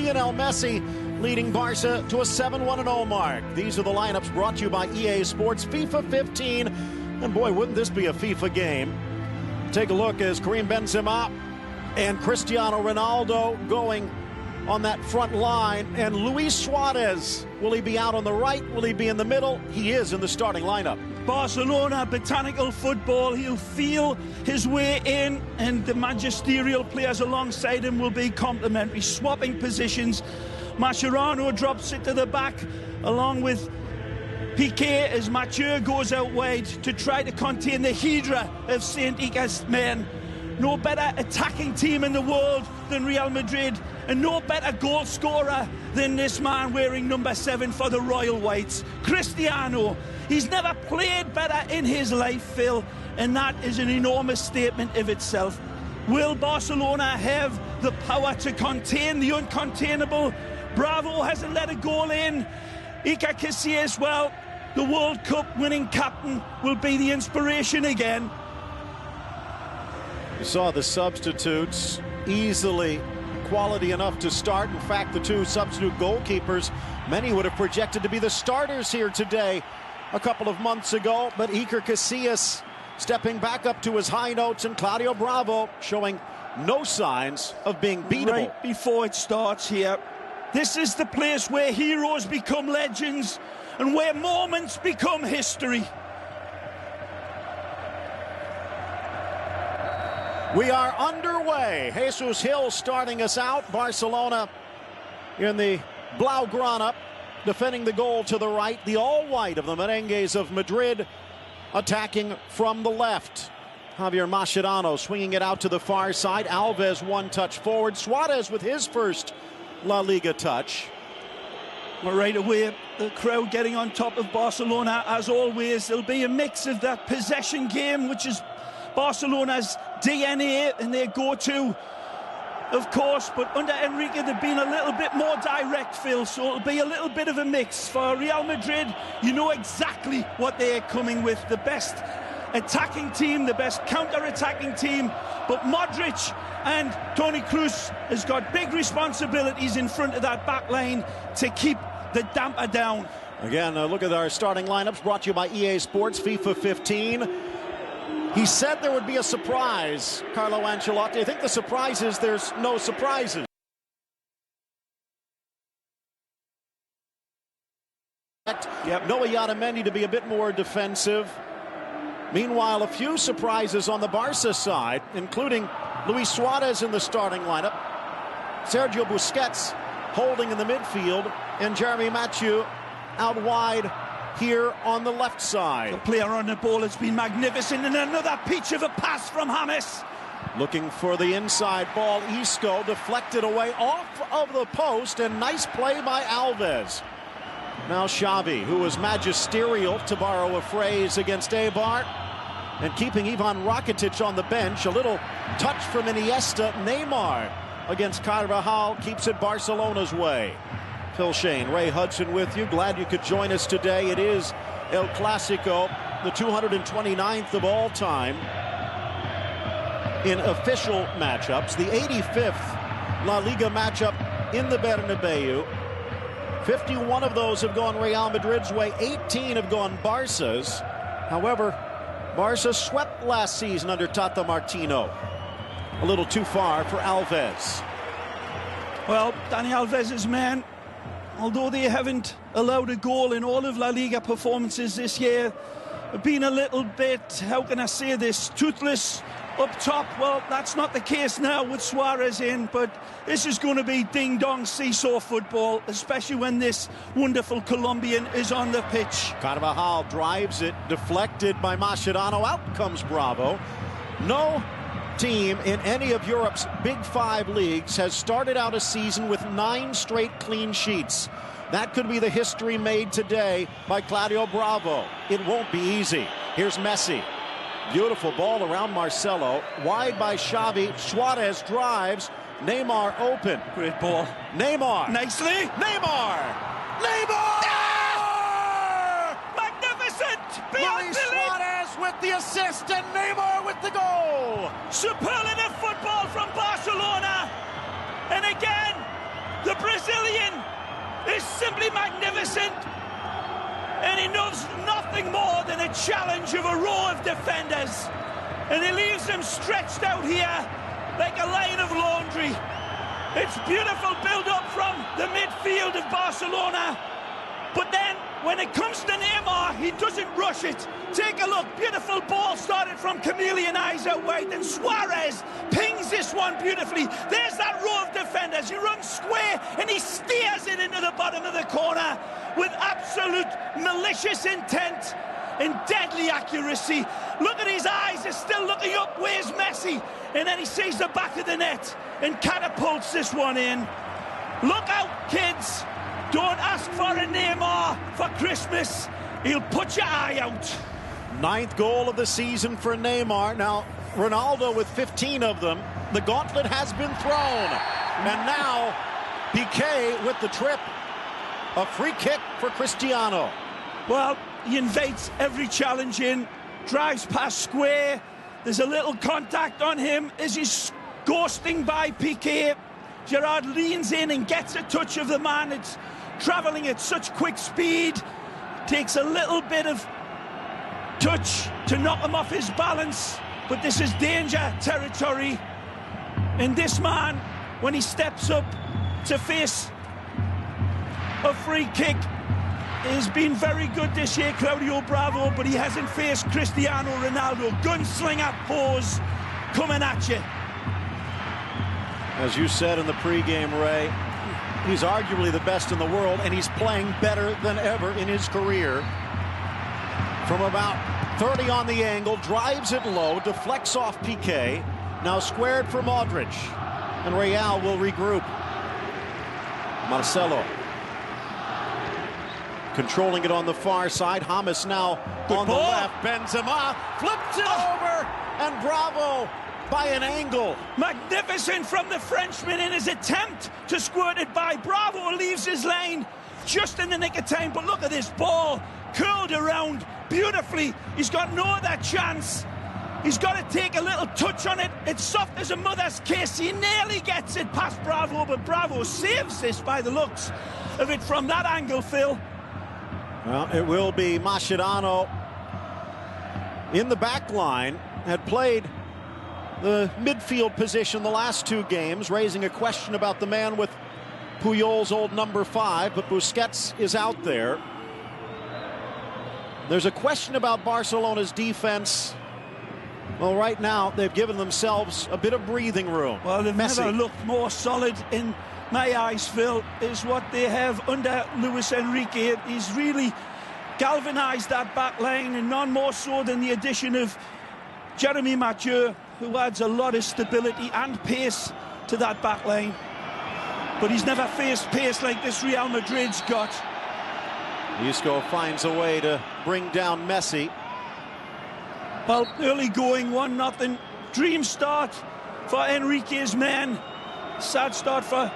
Lionel Messi leading Barca to a 7-1-0 mark. These are the lineups brought to you by EA Sports FIFA 15. And boy, wouldn't this be a FIFA game. Take a look as Karim Benzema and Cristiano Ronaldo going on that front line. And Luis Suarez, will he be out on the right? Will he be in the middle? He is in the starting lineup. Barcelona, botanical football. He'll feel his way in, and the magisterial players alongside him will be complementary, swapping positions. Mascherano drops it to the back along with Piqué as Mathieu goes out wide to try to contain the Hydra of Saint Ica's men. No better attacking team in the world than Real Madrid, and no better goal scorer than this man wearing number 7 for the Royal Whites, Cristiano. He's never played better in his life, Phil, and that is an enormous statement of itself. Will Barcelona have the power to contain the uncontainable? Bravo hasn't let a goal in. Iker Casillas, well, the World Cup winning captain, will be the inspiration again. You saw the substitutes easily quality enough to start. In fact, the two substitute goalkeepers, many would have projected to be the starters here today a couple of months ago, but Iker Casillas stepping back up to his high notes, and Claudio Bravo showing no signs of being beatable. Right before it starts here, this is the place where heroes become legends and where moments become history. We are underway. Jesus Hill starting us out. Barcelona in the Blaugrana, defending the goal to the right. The all-white of the Merengues of Madrid attacking from the left. Javier Mascherano swinging it out to the far side. Alves one touch forward. Suarez with his first La Liga touch. Well, right away, the crowd getting on top of Barcelona. As always, there'll be a mix of that possession game, which is Barcelona's DNA and their go-to, of course, but under Enrique they've been a little bit more direct, Phil, so it'll be a little bit of a mix. For Real Madrid, you know exactly what they're coming with, the best attacking team, the best counter-attacking team, but Modric and Toni Kroos has got big responsibilities in front of that back line to keep the damper down. Again, look at our starting lineups brought to you by EA Sports FIFA 15. He said there would be a surprise, Carlo Ancelotti. I think the surprise is there's no surprises. Yep. Noah Otamendi to be a bit more defensive. Meanwhile, a few surprises on the Barca side, including Luis Suarez in the starting lineup, Sergio Busquets holding in the midfield, and Jeremy Mathieu out wide here on the left side. The player on the ball has been magnificent, and another peach of a pass from James. Looking for the inside ball. Isco deflected away off of the post, and nice play by Alves. Now Xavi, who was magisterial, to borrow a phrase, against Eibar, and keeping Ivan Rakitic on the bench. A little touch from Iniesta. Neymar against Carvajal keeps it Barcelona's way. Phil Shane, Ray Hudson with you. Glad you could join us today. It is El Classico, the 229th of all time in official matchups. The 85th La Liga matchup in the Bernabeu. 51 of those have gone Real Madrid's way. 18 have gone Barca's. However, Barca swept last season under Tata Martino. A little too far for Alves. Well, Dani Alves' men, although they haven't allowed a goal in all of La Liga performances this year, have been a little bit, how can I say this, toothless up top. Well, that's not the case now with Suarez in, but this is going to be ding-dong seesaw football, especially when this wonderful Colombian is on the pitch. Carvajal drives it, deflected by Mascherano. Out comes Bravo. No team in any of Europe's Big Five leagues has started out a season with 9 straight clean sheets. That could be the history made today by Claudio Bravo. It won't be easy. Here's Messi. Beautiful ball around Marcelo. Wide by Xavi. Suarez drives. Neymar open. Great ball. Neymar. Nicely. Neymar. Neymar! Yeah! Magnificent! Luis Suarez with the assist and Neymar with the goal. Superlative football from Barcelona. And again, The Brazilian is simply magnificent, and he knows nothing more than a challenge of a row of defenders, and he leaves them stretched out here like a line of laundry. It's beautiful build-up from the midfield of Barcelona, but then when it comes to Neymar, he doesn't rush it. Take a look, beautiful ball started from chameleon eyes out wide, and Suarez pings this one beautifully. There's that row of defenders. He runs square and he steers it into the bottom of the corner with absolute malicious intent and deadly accuracy. Look at his eyes, they're still looking up. Where's Messi? And then he sees the back of the net and catapults this one in. Look out, kids. Don't ask for a Neymar for Christmas. He'll put your eye out. 9th goal of the season for Neymar. Now, Ronaldo with 15 of them. The gauntlet has been thrown. And now, Piqué with the trip. A free kick for Cristiano. Well, he invites every challenge in, drives past square. There's a little contact on him as he's ghosting by Piqué. Gerrard leans in and gets a touch of the man. It's travelling at such quick speed. Takes a little bit of touch to knock him off his balance. But this is danger territory. And this man, when he steps up to face a free kick, has been very good this year, Claudio Bravo, but he hasn't faced Cristiano Ronaldo. Gunslinger pose coming at you. As you said in the pregame, Ray, he's arguably the best in the world, and he's playing better than ever in his career. From about 30 on the angle, drives it low, deflects off Piqué. Now squared for Modric, and Real will regroup. Marcelo controlling it on the far side. James now on the left. Benzema flips it over, and Bravo by an angle. Magnificent from the Frenchman in his attempt to squirt it by. Bravo leaves his lane just in the nick of time, but look at this ball curled around beautifully. He's got no other chance. He's got to take a little touch on it. It's soft as a mother's kiss. He nearly gets it past Bravo, but Bravo saves this by the looks of it from that angle, Phil. Well, it will be Mascherano in the back line. Had played the midfield position the last 2 games, raising a question about the man with Puyol's old number 5, but Busquets is out there. There's a question about Barcelona's defense. Well, right now, they've given themselves a bit of breathing room. Well, they've never looked more solid in my eyes, Phil, is what they have under Luis Enrique. He's really galvanised that back line, and none more so than the addition of Jeremy Mathieu, who adds a lot of stability and pace to that back line. But he's never faced pace like this Real Madrid's got. Isco finds a way to bring down Messi. Well, early going, 1-0. Dream start for Enrique's men. Sad start for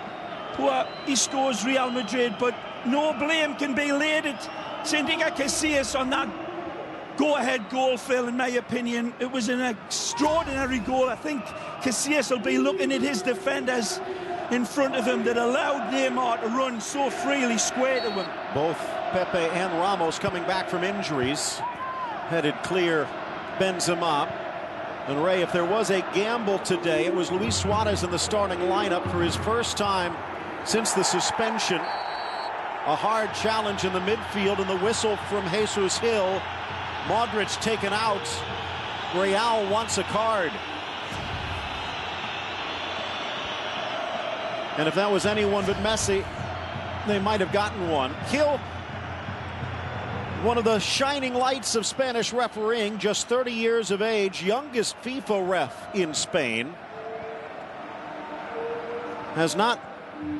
poor Isco's Real Madrid, but no blame can be laid at Santiago Casillas on that go-ahead goal, Phil, in my opinion. It was an extraordinary goal. I think Casillas will be looking at his defenders in front of him that allowed Neymar to run so freely square to him. Both Pepe and Ramos coming back from injuries. Headed clear Benzema. And Ray, if there was a gamble today, it was Luis Suarez in the starting lineup for his first time since the suspension. A hard challenge in the midfield, and the whistle from Jesus Hill. Modric taken out. Real wants a card. And if that was anyone but Messi, they might have gotten one. Hill, one of the shining lights of Spanish refereeing, just 30 years of age, youngest FIFA ref in Spain. Has not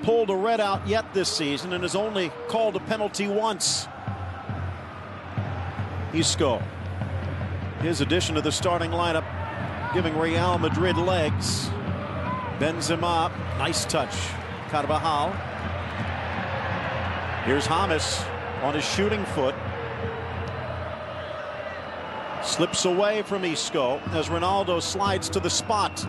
pulled a red out yet this season and has only called a penalty once. Isco, his addition to the starting lineup, giving Real Madrid legs. Benzema, nice touch. Carvajal. Here's James on his shooting foot. Slips away from Isco as Ronaldo slides to the spot.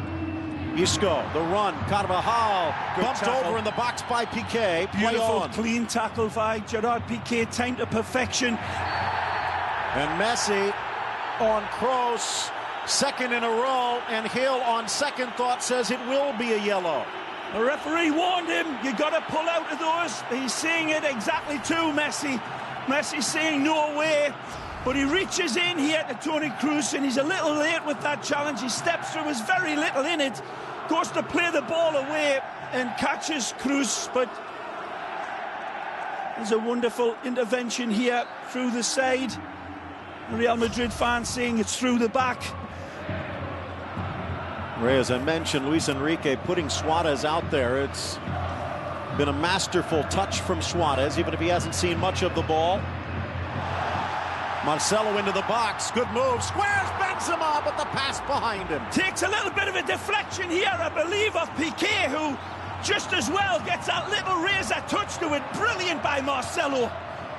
Isco, the run, Carvajal, bumped tackle. over in the box by Piqué. Play Beautiful, on. clean tackle by Gerard Piqué, time to perfection. And Messi on Kroos, second in a row, and Hill on second thought says it will be a yellow. The referee warned him, you got to pull out of those. He's seeing it exactly too, Messi. Messi saying no way, but he reaches in here to Toni Kroos, and he's a little late with that challenge. He steps through, there's very little in it, goes to play the ball away and catches Kroos, but there's a wonderful intervention here through the side. The Real Madrid fans saying it's through the back. Ray, as I mentioned, Luis Enrique putting Suarez out there. It's been a masterful touch from Suarez, even if he hasn't seen much of the ball. Marcelo into the box, good move, squares Benzema, but the pass behind him. Takes a little bit of a deflection here, I believe, of Piqué, who just as well gets that little razor touch to it. Brilliant by Marcelo.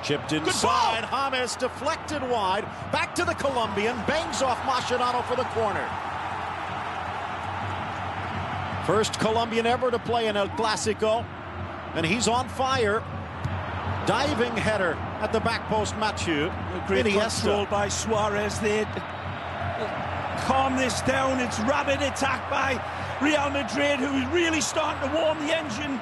Chipped inside, James deflected wide, back to the Colombian, bangs off Mascherano for the corner. First Colombian ever to play in El Classico, and he's on fire. Diving header at the back post, Mathieu. Great control by Suarez there to calm this down. It's rapid attack by Real Madrid, who is really starting to warm the engine.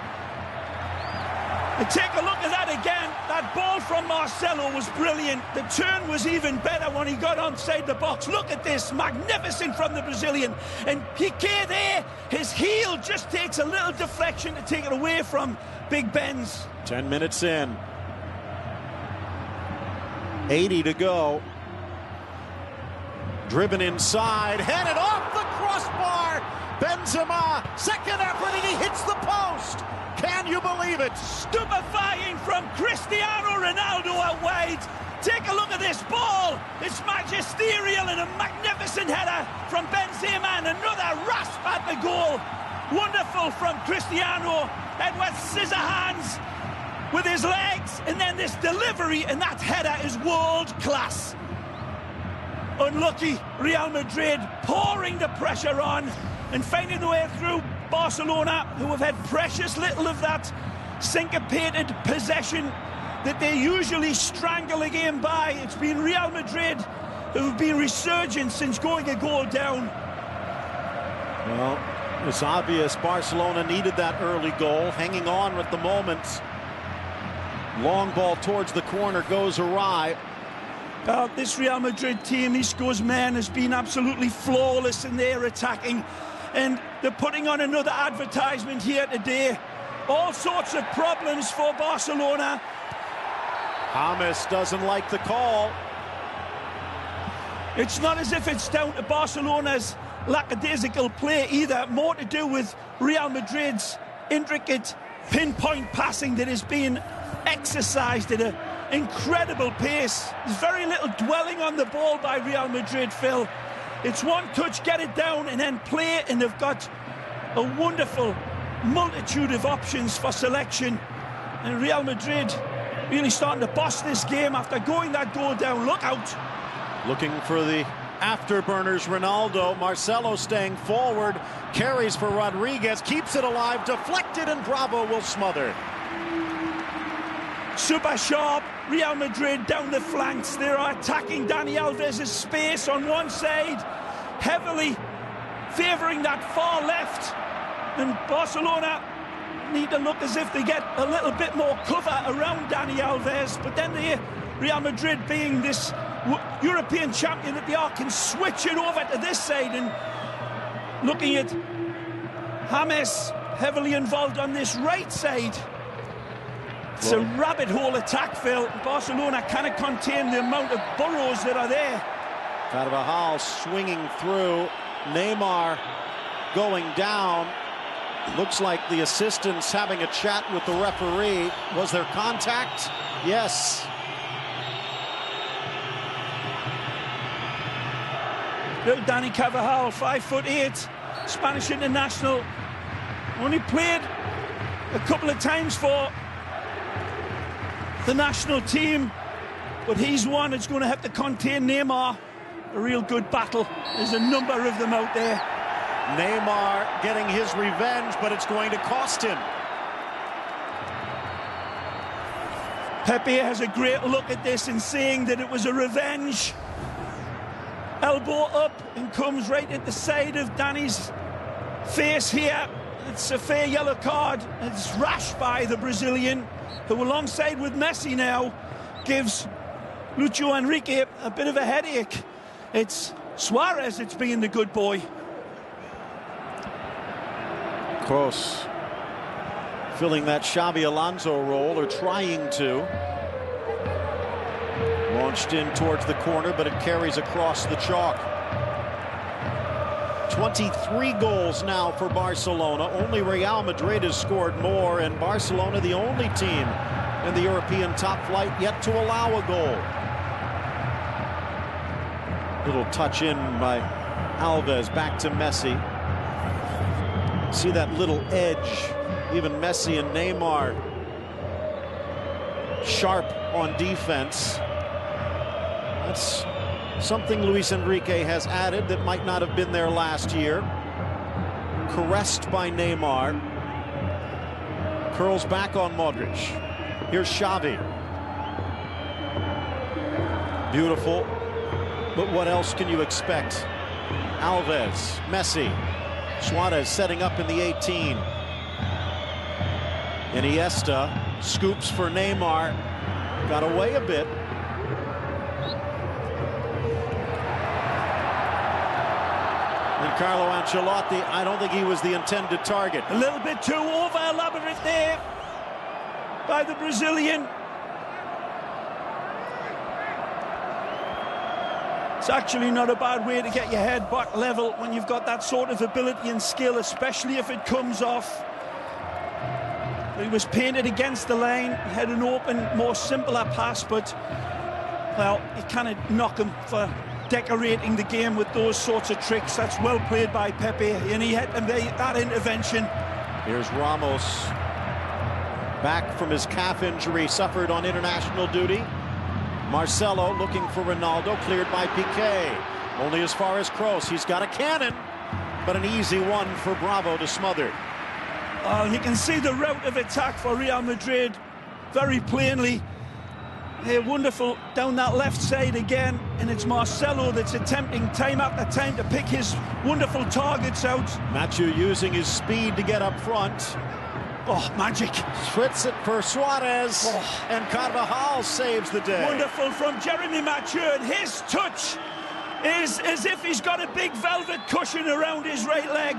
And take a look at that again. That ball from Marcelo was brilliant. The turn was even better when he got onside the box. Look at this, magnificent from the Brazilian. And Piqué there, his heel just takes a little deflection to take it away from Big Ben's. 10 minutes in. 80 to go. Driven inside, headed off the crossbar. Benzema, second effort, and he hits the post. Can you believe it? Stupefying from Cristiano Ronaldo out wide. Take a look at this ball. It's magisterial and a magnificent header from Benzema, and another rasp at the goal. Wonderful from Cristiano. Edward Scissorhands with his legs, and then this delivery, and that header is world class. Unlucky Real Madrid pouring the pressure on and finding the way through Barcelona, who have had precious little of that syncopated possession that they usually strangle a game by. It's been Real Madrid who've been resurgent since going a goal down. Well, it's obvious Barcelona needed that early goal, hanging on at the moment. Long ball towards the corner goes awry. This Real Madrid team, Isco's men, has been absolutely flawless in their attacking, and they're putting on another advertisement here today. All sorts of problems for Barcelona. James doesn't like the call. It's not as if it's down to Barcelona's lackadaisical play either. More to do with Real Madrid's intricate pinpoint passing that is being exercised at an incredible pace. There's very little dwelling on the ball by Real Madrid, Phil. It's one touch, get it down, and then play, and they've got a wonderful multitude of options for selection. And Real Madrid really starting to boss this game after going that goal down. Look out. Looking for the afterburners, Ronaldo. Marcelo staying forward, carries for Rodriguez, keeps it alive, deflected, and Bravo will smother. Super sharp, Real Madrid down the flanks. They are attacking Dani Alves' space on one side, heavily favouring that far left. And Barcelona need to look as if they get a little bit more cover around Dani Alves. But then Real Madrid, being this European champion that they are, can switch it over to this side. And looking at James, heavily involved on this right side. It's a rabbit hole attack, Phil. Barcelona cannot contain the amount of burrows that are there. Carvajal swinging through. Neymar going down. Looks like the assistant's having a chat with the referee. Was there contact? Yes. Little Dani Carvajal, 5'8", Spanish international. Only played a couple of times for the national team, but he's one that's going to have to contain Neymar. A real good battle. There's a number of them out there. Neymar getting his revenge, but it's going to cost him. Pepe has a great look at this and saying that it was a revenge. Elbow up and comes right at the side of Danny's face here. It's a fair yellow card. It's rash by the Brazilian, who alongside with Messi now gives Luis Enrique a bit of a headache. It's Suarez that's being the good boy. Kroos filling that Xabi Alonso role, or trying to. Launched in towards the corner, but it carries across the chalk. 23 goals now for Barcelona. Only Real Madrid has scored more, and Barcelona the only team in the European top flight yet to allow a goal. Little touch in by Alves, back to Messi. See that little edge. Even Messi and Neymar sharp on defense. That's something Luis Enrique has added that might not have been there last year. Caressed by Neymar. Curls back on Modric. Here's Xavi. Beautiful. But what else can you expect? Alves, Messi, Suarez setting up in the 18. Iniesta scoops for Neymar. Got away a bit. And Carlo Ancelotti, I don't think he was the intended target. A little bit too over-elaborate there by the Brazilian. It's actually not a bad way to get your head back level when you've got that sort of ability and skill, especially if it comes off. He was painted against the line. He had an open, more simpler pass, but, well, you kind of knock him for decorating the game with those sorts of tricks. That's well played by Pepe, and he had to make that intervention. Here's Ramos, back from his calf injury suffered on international duty. Marcelo looking for Ronaldo, cleared by Piqué. Only as far as Kroos. He's got a cannon, but an easy one for Bravo to smother. You can see the route of attack for Real Madrid very plainly. They're wonderful down that left side again, and it's Marcelo that's attempting time after time to pick his wonderful targets out. Mathieu using his speed to get up front. Oh, magic. Fritz it for Suarez, and Carvajal saves the day. Wonderful from Jeremy Mathieu, and his touch is as if he's got a big velvet cushion around his right leg.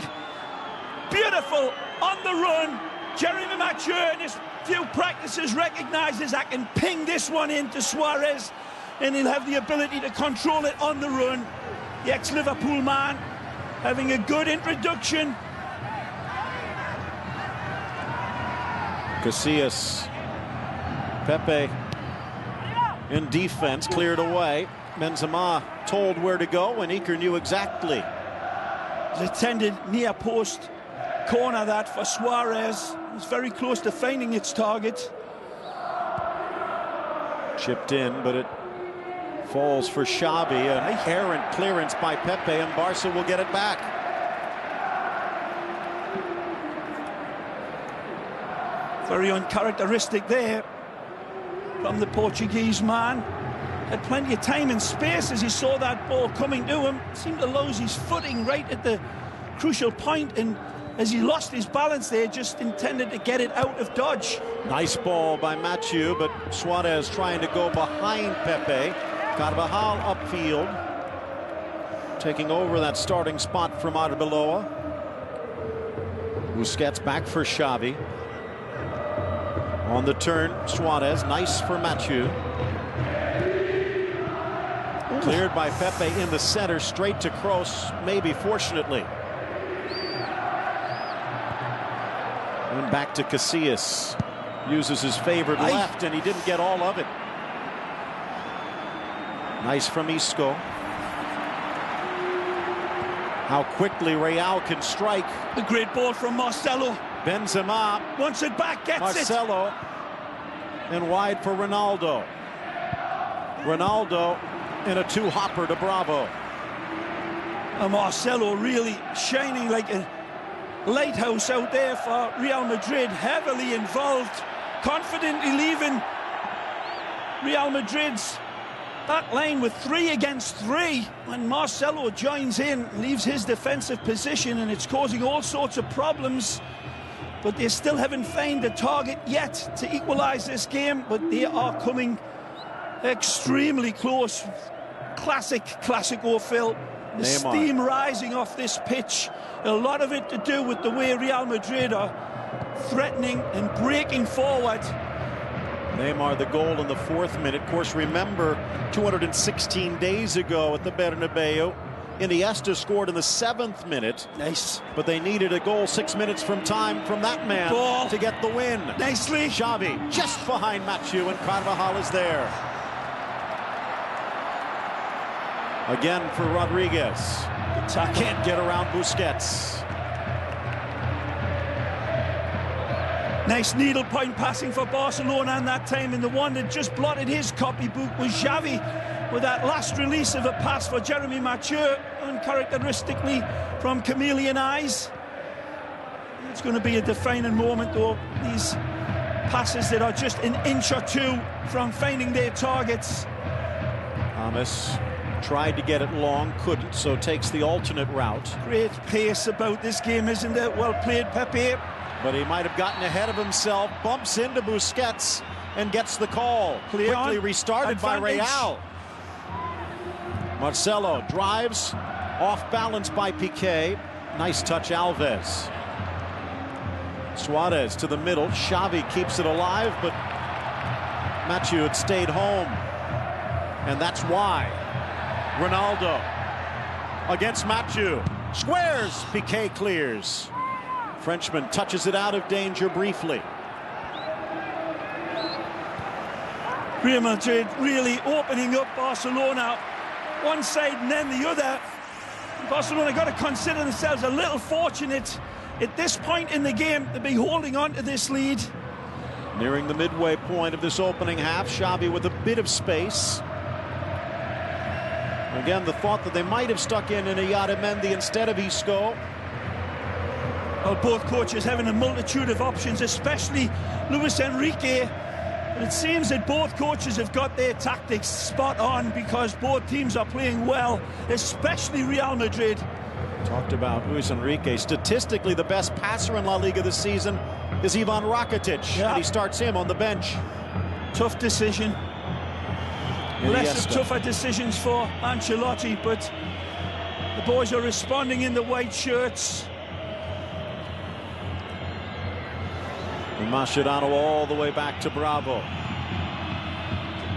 Beautiful on the run. Jeremy Mathieu in his few practices recognises I can ping this one into Suarez, and he'll have the ability to control it on the run. The ex-Liverpool man having a good introduction. Casillas, Pepe in defense, cleared away. Benzema told where to go, and Iker knew exactly. The intended near post corner that for Suarez. It's very close to finding its target. Chipped in, but it falls for Xavi. An errant clearance by Pepe, and Barca will get it back. Very uncharacteristic there from the Portuguese man. Had plenty of time and space as he saw that ball coming to him. Seemed to lose his footing right at the crucial point, and as he lost his balance there, just intended to get it out of dodge. Nice ball by Mathieu, but Suarez trying to go behind Pepe. Carvajal upfield, taking over that starting spot from Arbeloa. Busquets back for Xavi. On the turn, Suarez, nice for Mathieu. Cleared by Pepe in the center, straight to Kroos, maybe fortunately. And back to Casillas. Uses his favorite left, and he didn't get all of it. Nice from Isco. How quickly Real can strike. A great ball from Marcelo. Benzema wants it back, gets Marcelo, and wide for Ronaldo. Ronaldo in a two-hopper to Bravo. And Marcelo really shining like a lighthouse out there for Real Madrid, heavily involved, confidently leaving Real Madrid's back line with 3 against 3. When Marcelo joins in, leaves his defensive position, and it's causing all sorts of problems. But they still haven't found a target yet to equalise this game, but they are coming extremely close. Classico, Phil. The steam rising off this pitch. A lot of it to do with the way Real Madrid are threatening and breaking forward. Neymar, the goal in the 4th minute. Of course, remember 216 days ago at the Bernabeu, Iniesta scored in the 7th minute. Nice. But they needed a goal 6 minutes from time from that man to get the win. Nicely. Xavi just behind Mathieu, and Carvajal is there. Again for Rodriguez. Can't get around Busquets. Nice needle-point passing for Barcelona in that time, and the one that just blotted his copybook was Xavi with that last release of a pass for Jeremy Mathieu, uncharacteristically from chameleon eyes. It's going to be a defining moment, though. These passes that are just an inch or two from finding their targets. Thomas tried to get it long, couldn't, so takes the alternate route. Great pace about this game, isn't it? Well played, Pepe. But he might have gotten ahead of himself, bumps into Busquets, and gets the call. Quickly restarted by Real. Marcelo drives, off balance by Piqué. Nice touch, Alves. Suarez to the middle. Xavi keeps it alive, but Mathieu had stayed home. And that's why. Ronaldo against Mathieu. Squares. Piqué clears. Frenchman touches it out of danger briefly. Real Madrid really opening up Barcelona, one side and then the other. Barcelona got to consider themselves a little fortunate at this point in the game to be holding on to this lead. Nearing the midway point of this opening half, Xavi with a bit of space. Again, the thought that they might have stuck in Yadimendi instead of Isco. Well, both coaches having a multitude of options, especially Luis Enrique. But it seems that both coaches have got their tactics spot on, because both teams are playing well, especially Real Madrid. Talked about Luis Enrique. Statistically, the best passer in La Liga this season is Ivan Rakitic, and he starts him on the bench. Tough decision. Less of tougher decisions for Ancelotti, but the boys are responding in the white shirts. And Mascherano all the way back to Bravo.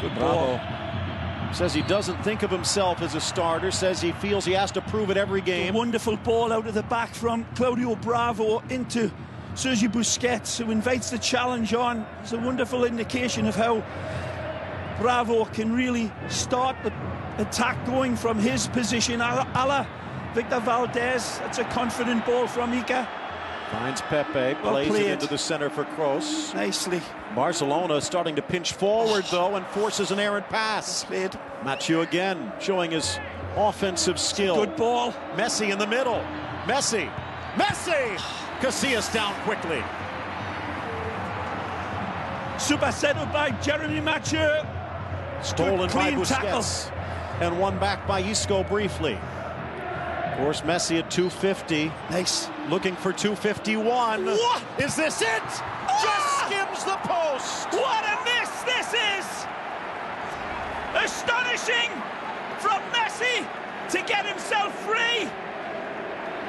Good Bravo ball. Says he doesn't think of himself as a starter, says he feels he has to prove it every game. A wonderful ball out of the back from Claudio Bravo into Sergio Busquets, who invites the challenge on. It's a wonderful indication of how Bravo can really start the attack going from his position, a la Victor Valdez. That's a confident ball from Ica. Finds Pepe, plays it into the center for Kroos. Nicely. Barcelona starting to pinch forward, though, and forces an errant pass. Played. Mathieu again showing his offensive skill. Good ball. Messi in the middle. Messi! Casillas down quickly. Super settled by Jeremy Mathieu. Stolen by Busquets. And won back by Isco briefly. Of course, Messi at 250. Nice. Looking for 251. What? Is this it? Just skims the post. What a miss this is! Astonishing from Messi to get himself free.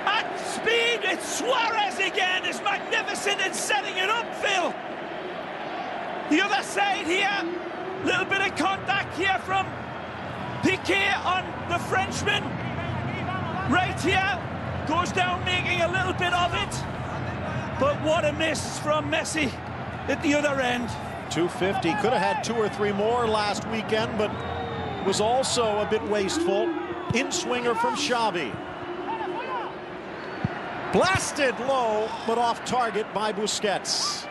At speed, it's Suarez again. Is magnificent in setting it up, Phil. The other side here. Little bit of contact here from Piqué on the Frenchman. Right here, goes down making a little bit of it. But what a miss from Messi at the other end. 250, could have had 2 or 3 more last weekend, but was also a bit wasteful. In-swinger from Xavi. Blasted low, but off target by Busquets.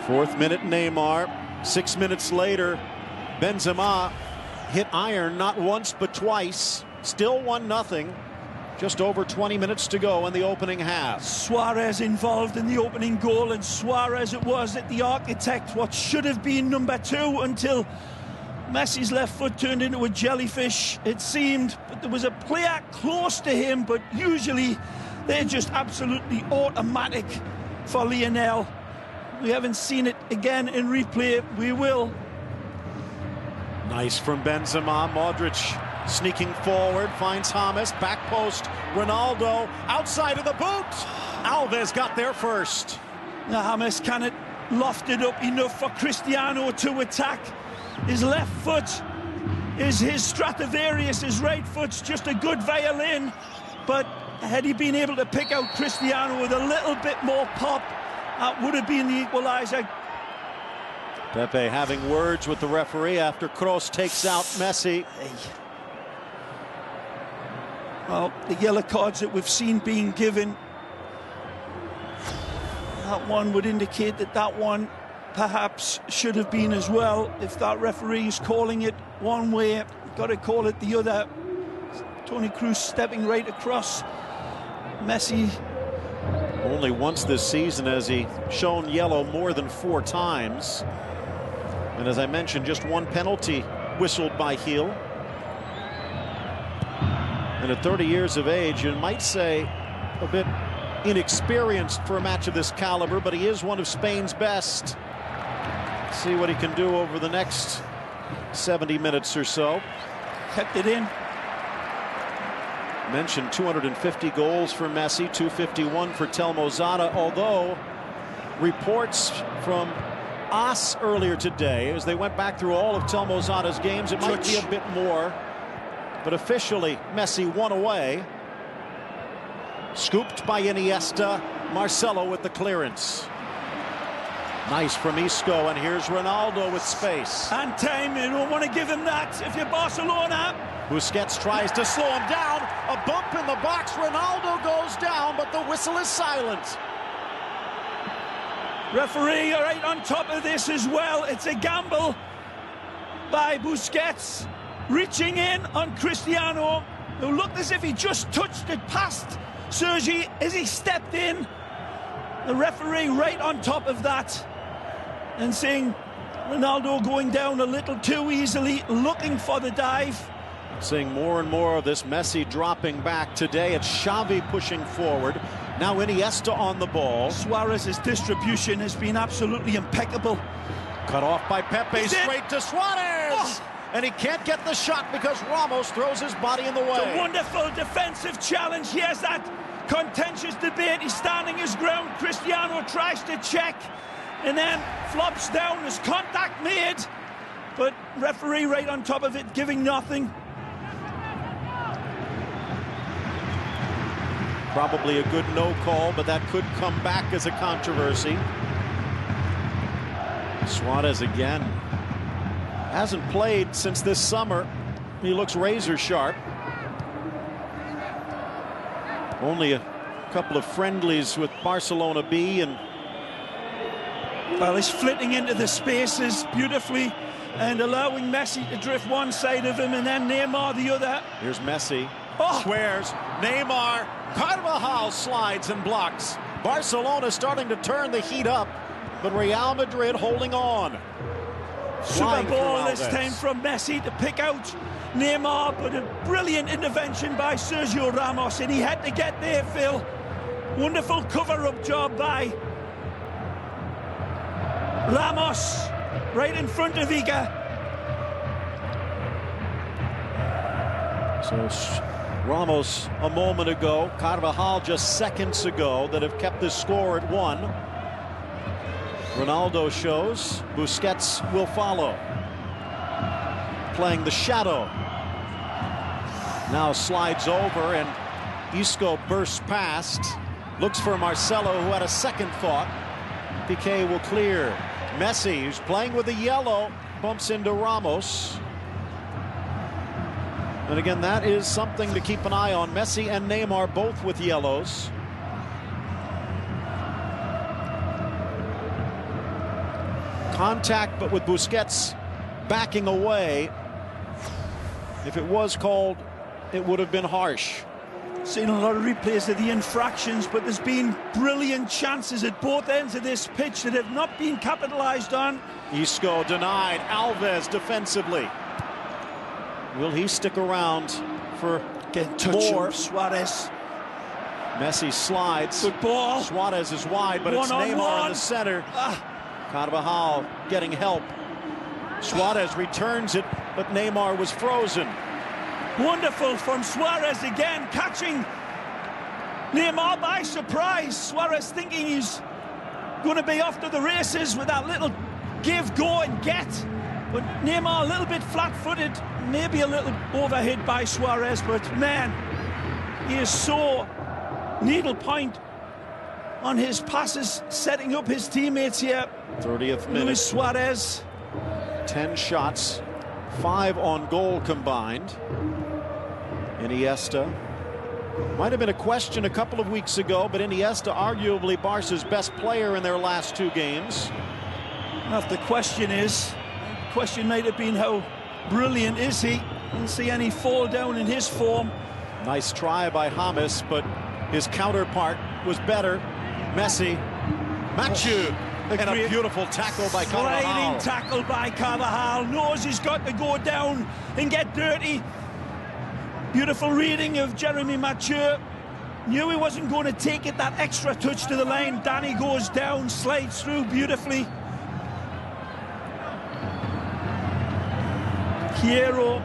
Fourth minute, Neymar. 6 minutes later, Benzema hit iron not once but twice. Still 1-0. Just over 20 minutes to go in the opening half. Suarez involved in the opening goal, and Suarez it was at the architect what should have been number 2 until Messi's left foot turned into a jellyfish, it seemed. But there was a player close to him, but usually they're just absolutely automatic for Lionel. We haven't seen it again in replay. We will. Nice from Benzema. Modric sneaking forward, finds James, back post, Ronaldo, outside of the boot. Alves got there first. Now James cannot loft it up enough for Cristiano to attack. His left foot is his Stradivarius, his right foot's just a good violin. But had he been able to pick out Cristiano with a little bit more pop, that would have been the equaliser. Pepe having words with the referee after Kroos takes out Messi. Well, the yellow cards that we've seen being given, that one would indicate that that one perhaps should have been as well. If that referee is calling it one way, got to call it the other. Toni Kroos stepping right across Messi. Only once this season has he shown yellow more than 4 times. And as I mentioned, just 1 penalty whistled by Heel. And at 30 years of age, you might say a bit inexperienced for a match of this caliber, but he is one of Spain's best. See what he can do over the next 70 minutes or so. Kept it in. Mentioned 250 goals for Messi, 251 for Telmo Zada, although reports from AS earlier today, as they went back through all of Telmo Zada's games, it might be a bit more. But officially, Messi 1 away. Scooped by Iniesta. Marcelo with the clearance. Nice from Isco, and here's Ronaldo with space. And time, you don't want to give him that if you're Barcelona. Busquets tries to slow him down. A bump in the box. Ronaldo goes down, but the whistle is silent. Referee right on top of this as well. It's a gamble by Busquets, reaching in on Cristiano, who looked as if he just touched it past Sergi as he stepped in. The referee right on top of that and seeing Ronaldo going down a little too easily, looking for the dive. Seeing more and more of this Messi dropping back today. It's Xavi pushing forward. Now Iniesta on the ball. Suarez's distribution has been absolutely impeccable. Cut off by Pepe, straight to Suarez. Oh. And he can't get the shot because Ramos throws his body in the way. It's a wonderful defensive challenge. Here's that contentious debate. He's standing his ground. Cristiano tries to check and then flops down. There's contact made, but referee right on top of it, giving nothing. Probably a good no call, but that could come back as a controversy. Suarez again. Hasn't played since this summer. He looks razor sharp. Only a couple of friendlies with Barcelona B, and well, he's flitting into the spaces beautifully and allowing Messi to drift one side of him and then Neymar the other. Here's Messi. Squares. Neymar. Carvajal slides and blocks. Barcelona starting to turn the heat up, but Real Madrid holding on. Super ball this time from Messi to pick out Neymar, but a brilliant intervention by Sergio Ramos, and he had to get there, Phil. Wonderful cover-up job by Ramos, right in front of Iga. So Ramos a moment ago, Carvajal just seconds ago, that have kept this score at 1. Ronaldo shows, Busquets will follow. Playing the shadow. Now slides over and Isco bursts past. Looks for Marcelo, who had a second thought. Piqué will clear. Messi, who's playing with the yellow, bumps into Ramos. And again, that is something to keep an eye on. Messi and Neymar both with yellows. Contact, but with Busquets backing away. If it was called, it would have been harsh. Seen a lot of replays of the infractions, but there's been brilliant chances at both ends of this pitch that have not been capitalized on. Isco denied. Alves defensively. Will he stick around for more? Suarez. Messi slides. Good ball. Suarez is wide, but it's Neymar in the center. Carvajal getting help. Suarez returns it, but Neymar was frozen. Wonderful from Suarez again, catching Neymar by surprise. Suarez thinking he's going to be off to the races with that little give, go and get. But Neymar a little bit flat-footed, maybe a little overhit by Suarez, but man, he is so needle-point on his passes, setting up his teammates here. 30th minute. Luis Suarez. 10 shots, 5 on goal combined. Iniesta. Might have been a question a couple of weeks ago, but Iniesta arguably Barca's best player in their last 2 games. Well, the question might have been how brilliant is he? Didn't see any fall down in his form. Nice try by James, but his counterpart was better. Messi. Machu. And a beautiful tackle by Carvajal. Sliding tackle by Carvajal. Knows he's got to go down and get dirty. Beautiful reading of Jeremy Machu. Knew he wasn't going to take it that extra touch to the line. Danny goes down, slides through beautifully. Hierro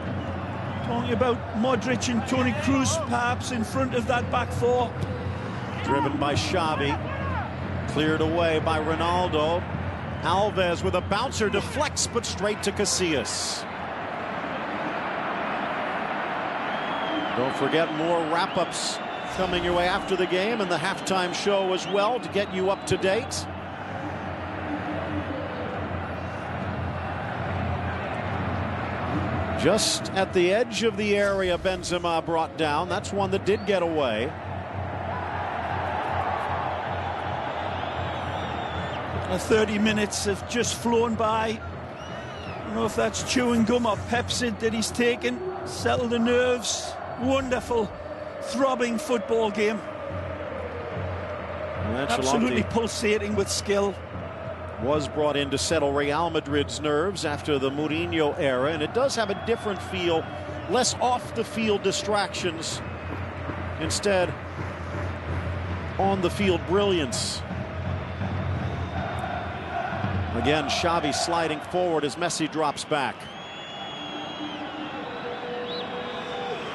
talking about Modric and Toni Kroos perhaps in front of that back four. Driven by Xavi. Cleared away by Ronaldo. Alves with a bouncer, deflects, but straight to Casillas. Don't forget more wrap-ups coming your way after the game and the halftime show as well to get you up to date. Just at the edge of the area, Benzema brought down. That's one that did get away. 30 minutes have just flown by. I don't know if that's chewing gum or Pepsi that he's taken. Settle the nerves. Wonderful, throbbing football game. Absolutely pulsating with skill. Was brought in to settle Real Madrid's nerves after the Mourinho era, and it does have a different feel, less off-the-field distractions, instead on-the-field brilliance. Again, Xavi sliding forward as Messi drops back.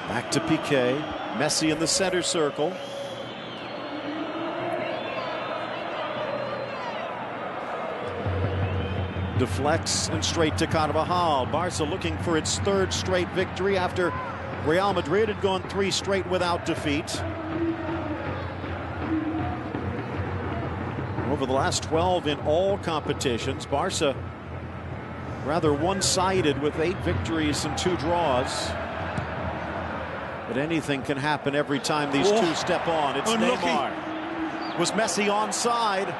Back to Piqué. Messi in the center circle. Deflects and straight to Carvajal. Barca looking for its 3rd straight victory after Real Madrid had gone 3 straight without defeat. Over the last 12 in all competitions, Barca rather one-sided with 8 victories and 2 draws. But anything can happen every time these two step on. It's unlucky. Neymar. Was Messi onside?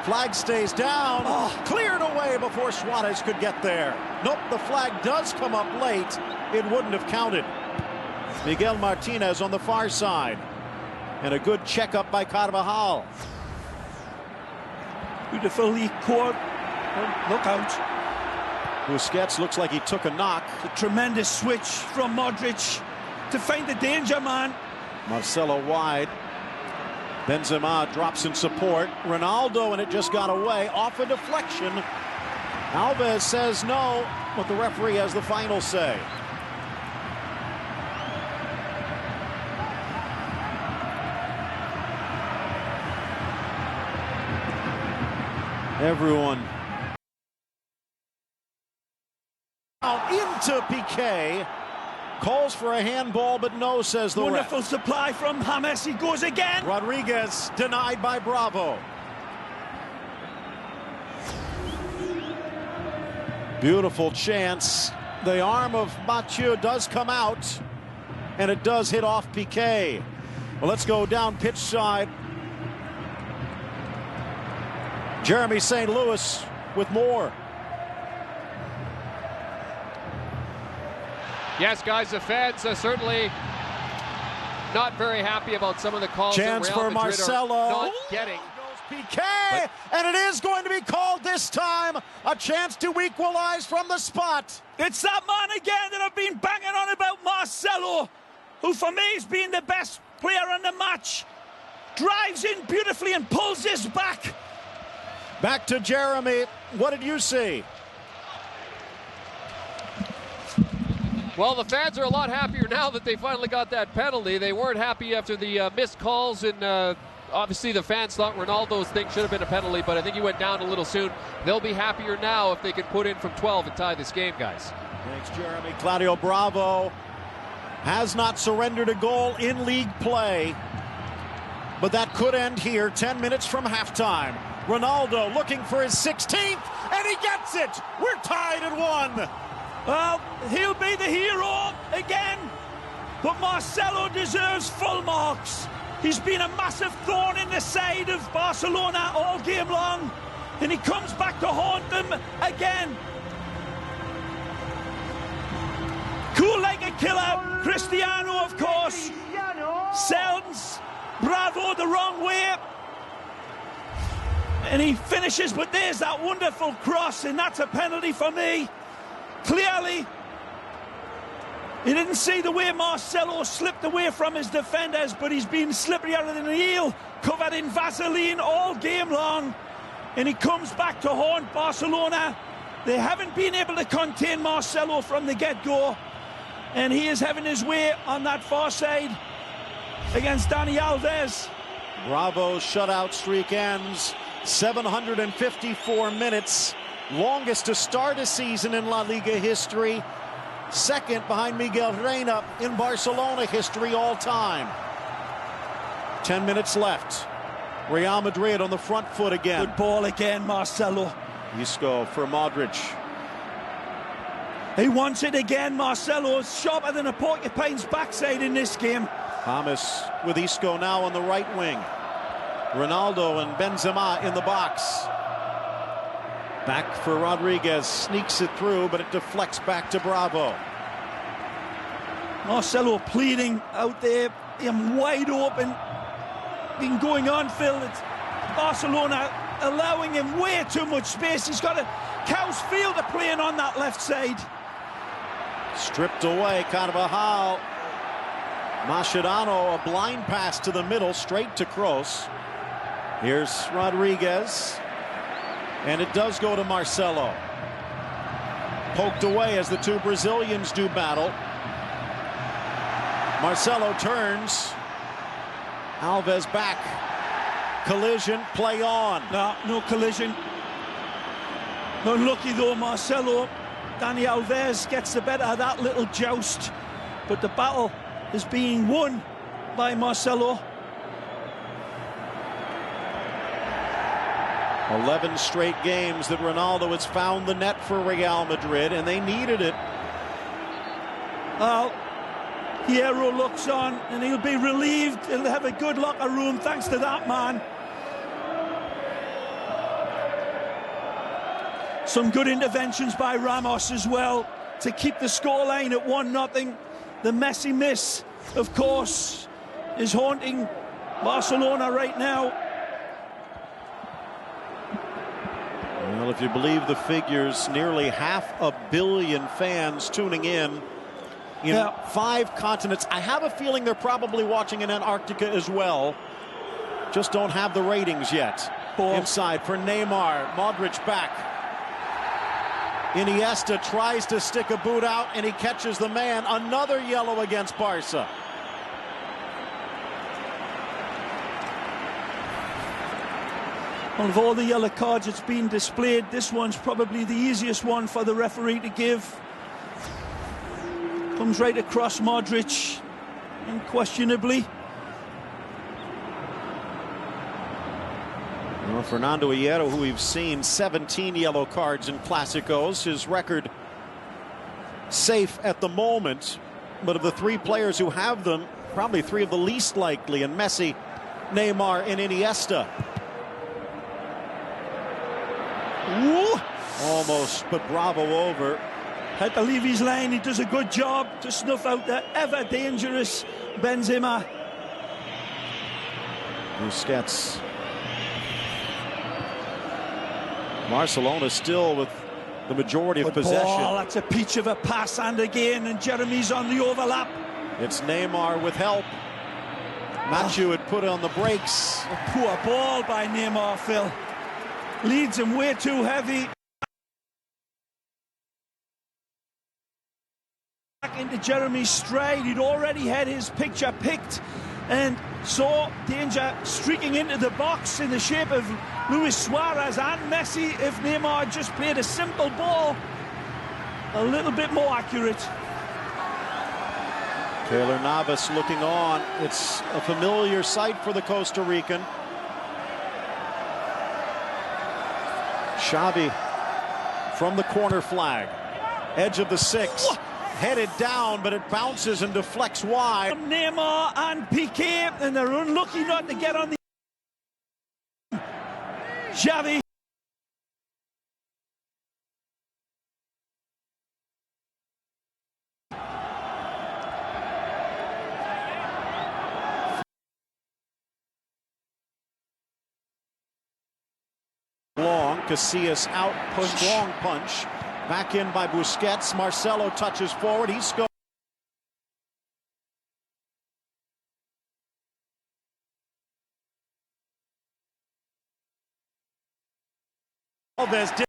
Flag stays down. Cleared away before Suarez could get there. Nope, the flag does come up late. It wouldn't have counted. Miguel Martinez on the far side. And a good checkup by Carvajal. Beautifully caught. Look out. Busquets looks like he took a knock. A tremendous switch from Modric to find the danger man. Marcelo wide. Benzema drops in support. Ronaldo, and it just got away off a deflection. Alves says no, but the referee has the final say. Everyone out into Piqué. Calls for a handball, but no, says the ref. Wonderful supply from James. He goes again. Rodriguez denied by Bravo. Beautiful chance. The arm of Mathieu does come out, and it does hit off Piqué. Well, let's go down pitch side. Jeremy St. Louis with more. Yes, guys, the fans are certainly not very happy about some of the calls Chance that Real for Madrid Marcelo. are not getting. PK, and it is going to be called this time. A chance to equalize from the spot. It's that man again that I've been banging on about, Marcelo, who for me has been the best player in the match. Drives in beautifully and pulls this back. Back to Jeremy. What did you see? Well, the fans are a lot happier now that they finally got that penalty. They weren't happy after the missed calls, and obviously the fans thought Ronaldo's thing should have been a penalty, but I think he went down a little soon. They'll be happier now if they can put in from 12 and tie this game, guys. Thanks, Jeremy. Claudio Bravo has not surrendered a goal in league play, but that could end here 10 minutes from halftime. Ronaldo looking for his 16th, and he gets it. We're tied at 1. Well, he'll be the hero again, but Marcelo deserves full marks. He's been a massive thorn in the side of Barcelona all game long, and he comes back to haunt them again. Cool like a killer, Cristiano, of course, sends Bravo the wrong way, and he finishes, but there's that wonderful cross, and that's a penalty for me. Clearly, he didn't see the way Marcelo slipped away from his defenders, but he's been slipperier than an eel, covered in Vaseline all game long, and he comes back to haunt Barcelona. They haven't been able to contain Marcelo from the get-go, and he is having his way on that far side against Dani Alves. Bravo's shutout streak ends 754 minutes. Longest to start a season in La Liga history. Second behind Miguel Reina in Barcelona history all time. 10 minutes left. Real Madrid on the front foot again. Good ball again, Marcelo. Isco for Modric. He wants it again, Marcelo. Sharper than a porcupine's backside in this game. Thomas with Isco now on the right wing. Ronaldo and Benzema in the box. Back for Rodriguez, sneaks it through, but it deflects back to Bravo. Marcelo pleading out there, him wide open. Been going on, Phil. It's Barcelona allowing him way too much space. He's got a cow's field of playing on that left side. Stripped away, Carvajal. Mascherano, a blind pass to the middle, straight to Kroos. Here's Rodriguez. And it does go to Marcelo. Poked away as the two Brazilians do battle. Marcelo turns. Alves back. Collision, play on. No collision. Unlucky though, Marcelo. Dani Alves gets the better of that little joust. But the battle is being won by Marcelo. 11 straight games that Ronaldo has found the net for Real Madrid, and they needed it. Well, Hierro looks on, and he'll be relieved. He'll have a good locker room thanks to that man. Some good interventions by Ramos as well to keep the scoreline at 1-0. The Messi miss, of course, is haunting Barcelona right now. Well, if you believe the figures, nearly 500 million fans tuning in 5 continents. I have a feeling they're probably watching in Antarctica as well. Just don't have the ratings yet. Ball inside for Neymar. Modric back. Iniesta tries to stick a boot out, and he catches the man. Another yellow against Barca. Well, of all the yellow cards that's been displayed, this one's probably the easiest one for the referee to give. Comes right across Modric, unquestionably. Well, Fernando Hierro, who we've seen 17 yellow cards in Clásicos, his record safe at the moment. But of the 3 players who have them, probably 3 of the least likely, and Messi, Neymar, and Iniesta. Ooh. Almost put Bravo over. Had to leave his lane. He does a good job to snuff out the ever dangerous Benzema. Busquets. Barcelona still with the majority of possession. Ball, that's a peach of a pass, and again, and Jeremy's on the overlap. It's Neymar with help. Mathieu had put on the brakes. A poor ball by Neymar, Phil. Leads him way too heavy. Back into Jeremy's stride. He'd already had his picture picked and saw danger streaking into the box in the shape of Luis Suarez and Messi. If Neymar just played a simple ball, a little bit more accurate. Keylor Navas looking on. It's a familiar sight for the Costa Rican. Xavi from the corner flag. Edge of the 6. Headed down, but it bounces and deflects wide. Neymar and Piqué, and they're unlucky not to get on the... Xavi. Long, Casillas out, strong punch. Back in by Busquets. Marcelo touches forward. He scores. Alves did.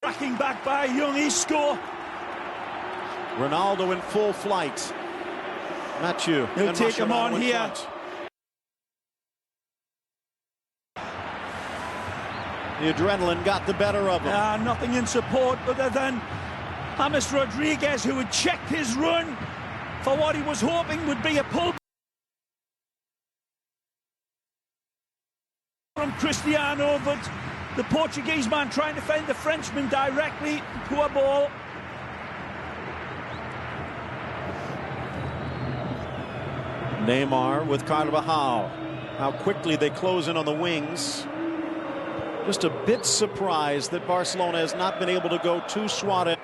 Tracking back by young Isco. Ronaldo in full flight. Mathieu. He'll take him on here. The adrenaline got the better of him. Nothing in support other than James Rodriguez, who had checked his run for what he was hoping would be a pull from Cristiano, but the Portuguese man trying to find the Frenchman directly. Poor ball. Neymar with Carvajal. How quickly they close in on the wings. Just a bit surprised that Barcelona has not been able to go to Suarez,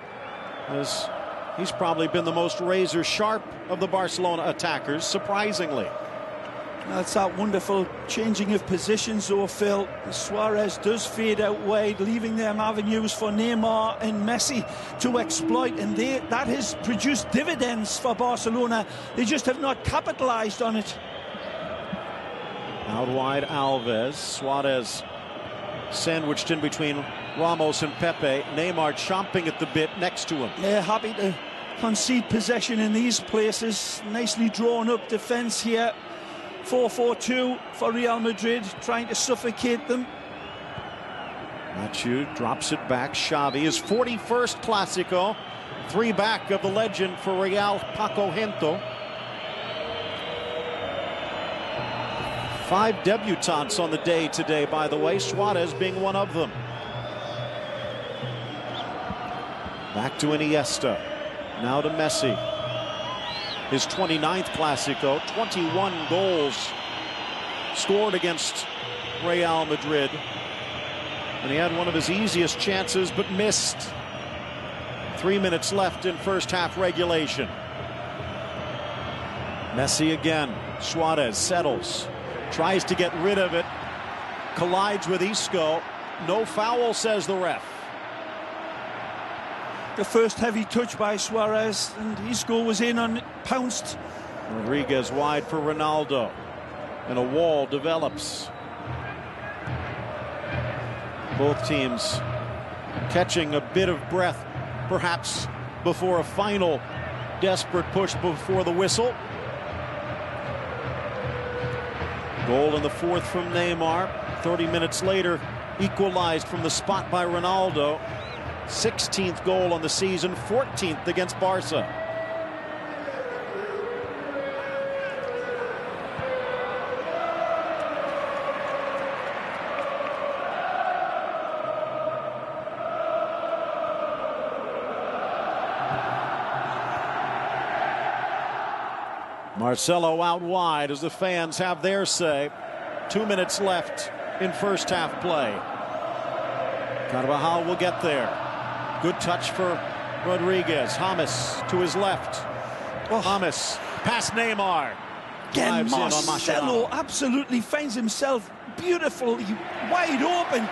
as he's probably been the most razor sharp of the Barcelona attackers, surprisingly. That's that wonderful changing of positions, though, Phil. Suarez does fade out wide, leaving them avenues for Neymar and Messi to exploit, and that has produced dividends for Barcelona. They just have not capitalized on it. Out wide, Alves. Suarez sandwiched in between Ramos and Pepe. Neymar chomping at the bit next to him. They're happy to concede possession in these places. Nicely drawn up defence here. 4-4-2 for Real Madrid, trying to suffocate them. Mathieu drops it back. Xavi, his 41st Classico. 3 back of the legend for Real, Paco Gento. 5 debutants on the day today, by the way, Suarez being one of them. Back to Iniesta. Now to Messi. His 29th Classico, 21 goals scored against Real Madrid. And he had one of his easiest chances, but missed. 3 minutes left in first half regulation. Messi again. Suarez settles. Tries to get rid of it. Collides with Isco. No foul, says the ref. The first heavy touch by Suarez, and Isco was in on it, pounced. Rodriguez wide for Ronaldo. And a wall develops. Both teams catching a bit of breath, perhaps before a final desperate push before the whistle. Goal in the 4th from Neymar. 30 minutes later, equalized from the spot by Ronaldo. 16th goal on the season, 14th against Barca. Marcelo out wide as the fans have their say. 2 minutes left in first half play. Carvajal will get there. Good touch for Rodriguez. James to his left. James past Neymar. Again, Marcelo absolutely finds himself beautifully wide open.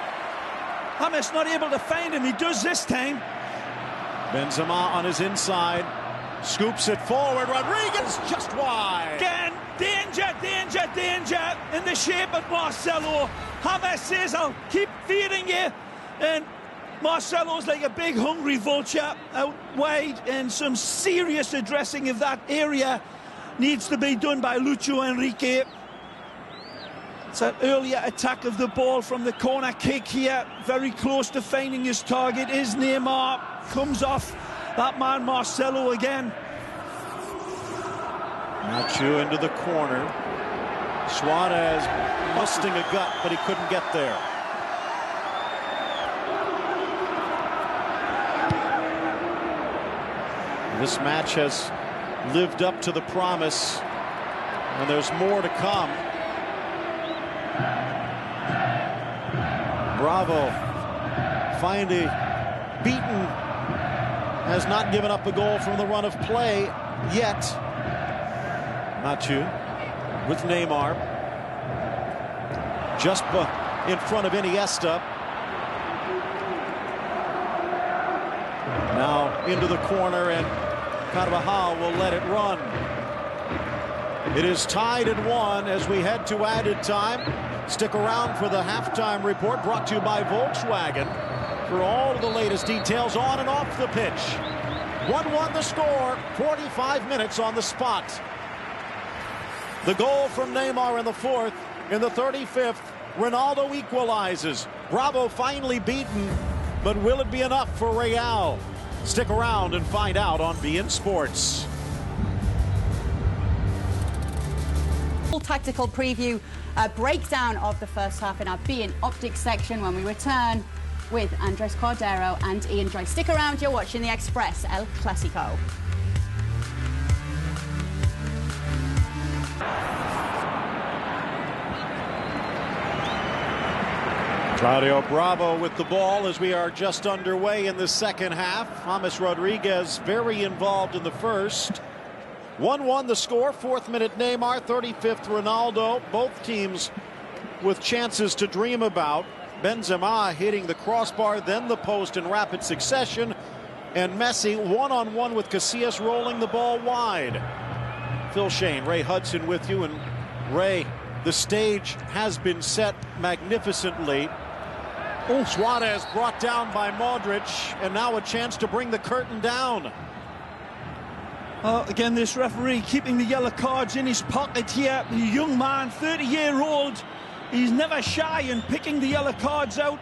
James not able to find him. He does this time. Benzema on his inside. Scoops it forward. Rodriguez just wide. Again, danger, danger, danger in the shape of Marcelo. James says, I'll keep feeding you. And Marcelo's like a big hungry vulture out wide, and some serious addressing of that area needs to be done by Lucho Enrique. It's that earlier attack of the ball from the corner kick here, very close to finding his target is Neymar. Comes off that man Marcelo again. Nacho into the corner. Suarez busting a gut, but he couldn't get there. This match has lived up to the promise, and there's more to come. Bravo, finally beaten, has not given up a goal from the run of play yet. Nacho with Neymar, just in front of Iniesta. Now into the corner, and Carvajal will let it run. It is tied at 1 as we head to added time. Stick around for the halftime report, brought to you by Volkswagen, for all of the latest details on and off the pitch. 1-1 the score, 45 minutes on the spot. The goal from Neymar in the 4th. In the 35th, Ronaldo equalizes. Bravo finally beaten, but will it be enough for Real? Stick around and find out on beIN Sports. Full tactical preview, a breakdown of the first half in our beIN Optics section when we return with Andres Cordero and Ian Joy. Stick around, you're watching the Express El Clasico. Claudio Bravo with the ball as we are just underway in the second half. James Rodriguez very involved in the first. 1-1 the score, 4th minute Neymar, 35th Ronaldo. Both teams with chances to dream about. Benzema hitting the crossbar, then the post in rapid succession. And Messi one-on-one with Casillas, rolling the ball wide. Phil Shane, Ray Hudson with you. And Ray, the stage has been set magnificently. Suarez brought down by Modric, and now a chance to bring the curtain down. Again, this referee keeping the yellow cards in his pocket here. The young man, 30-year-old, he's never shy in picking the yellow cards out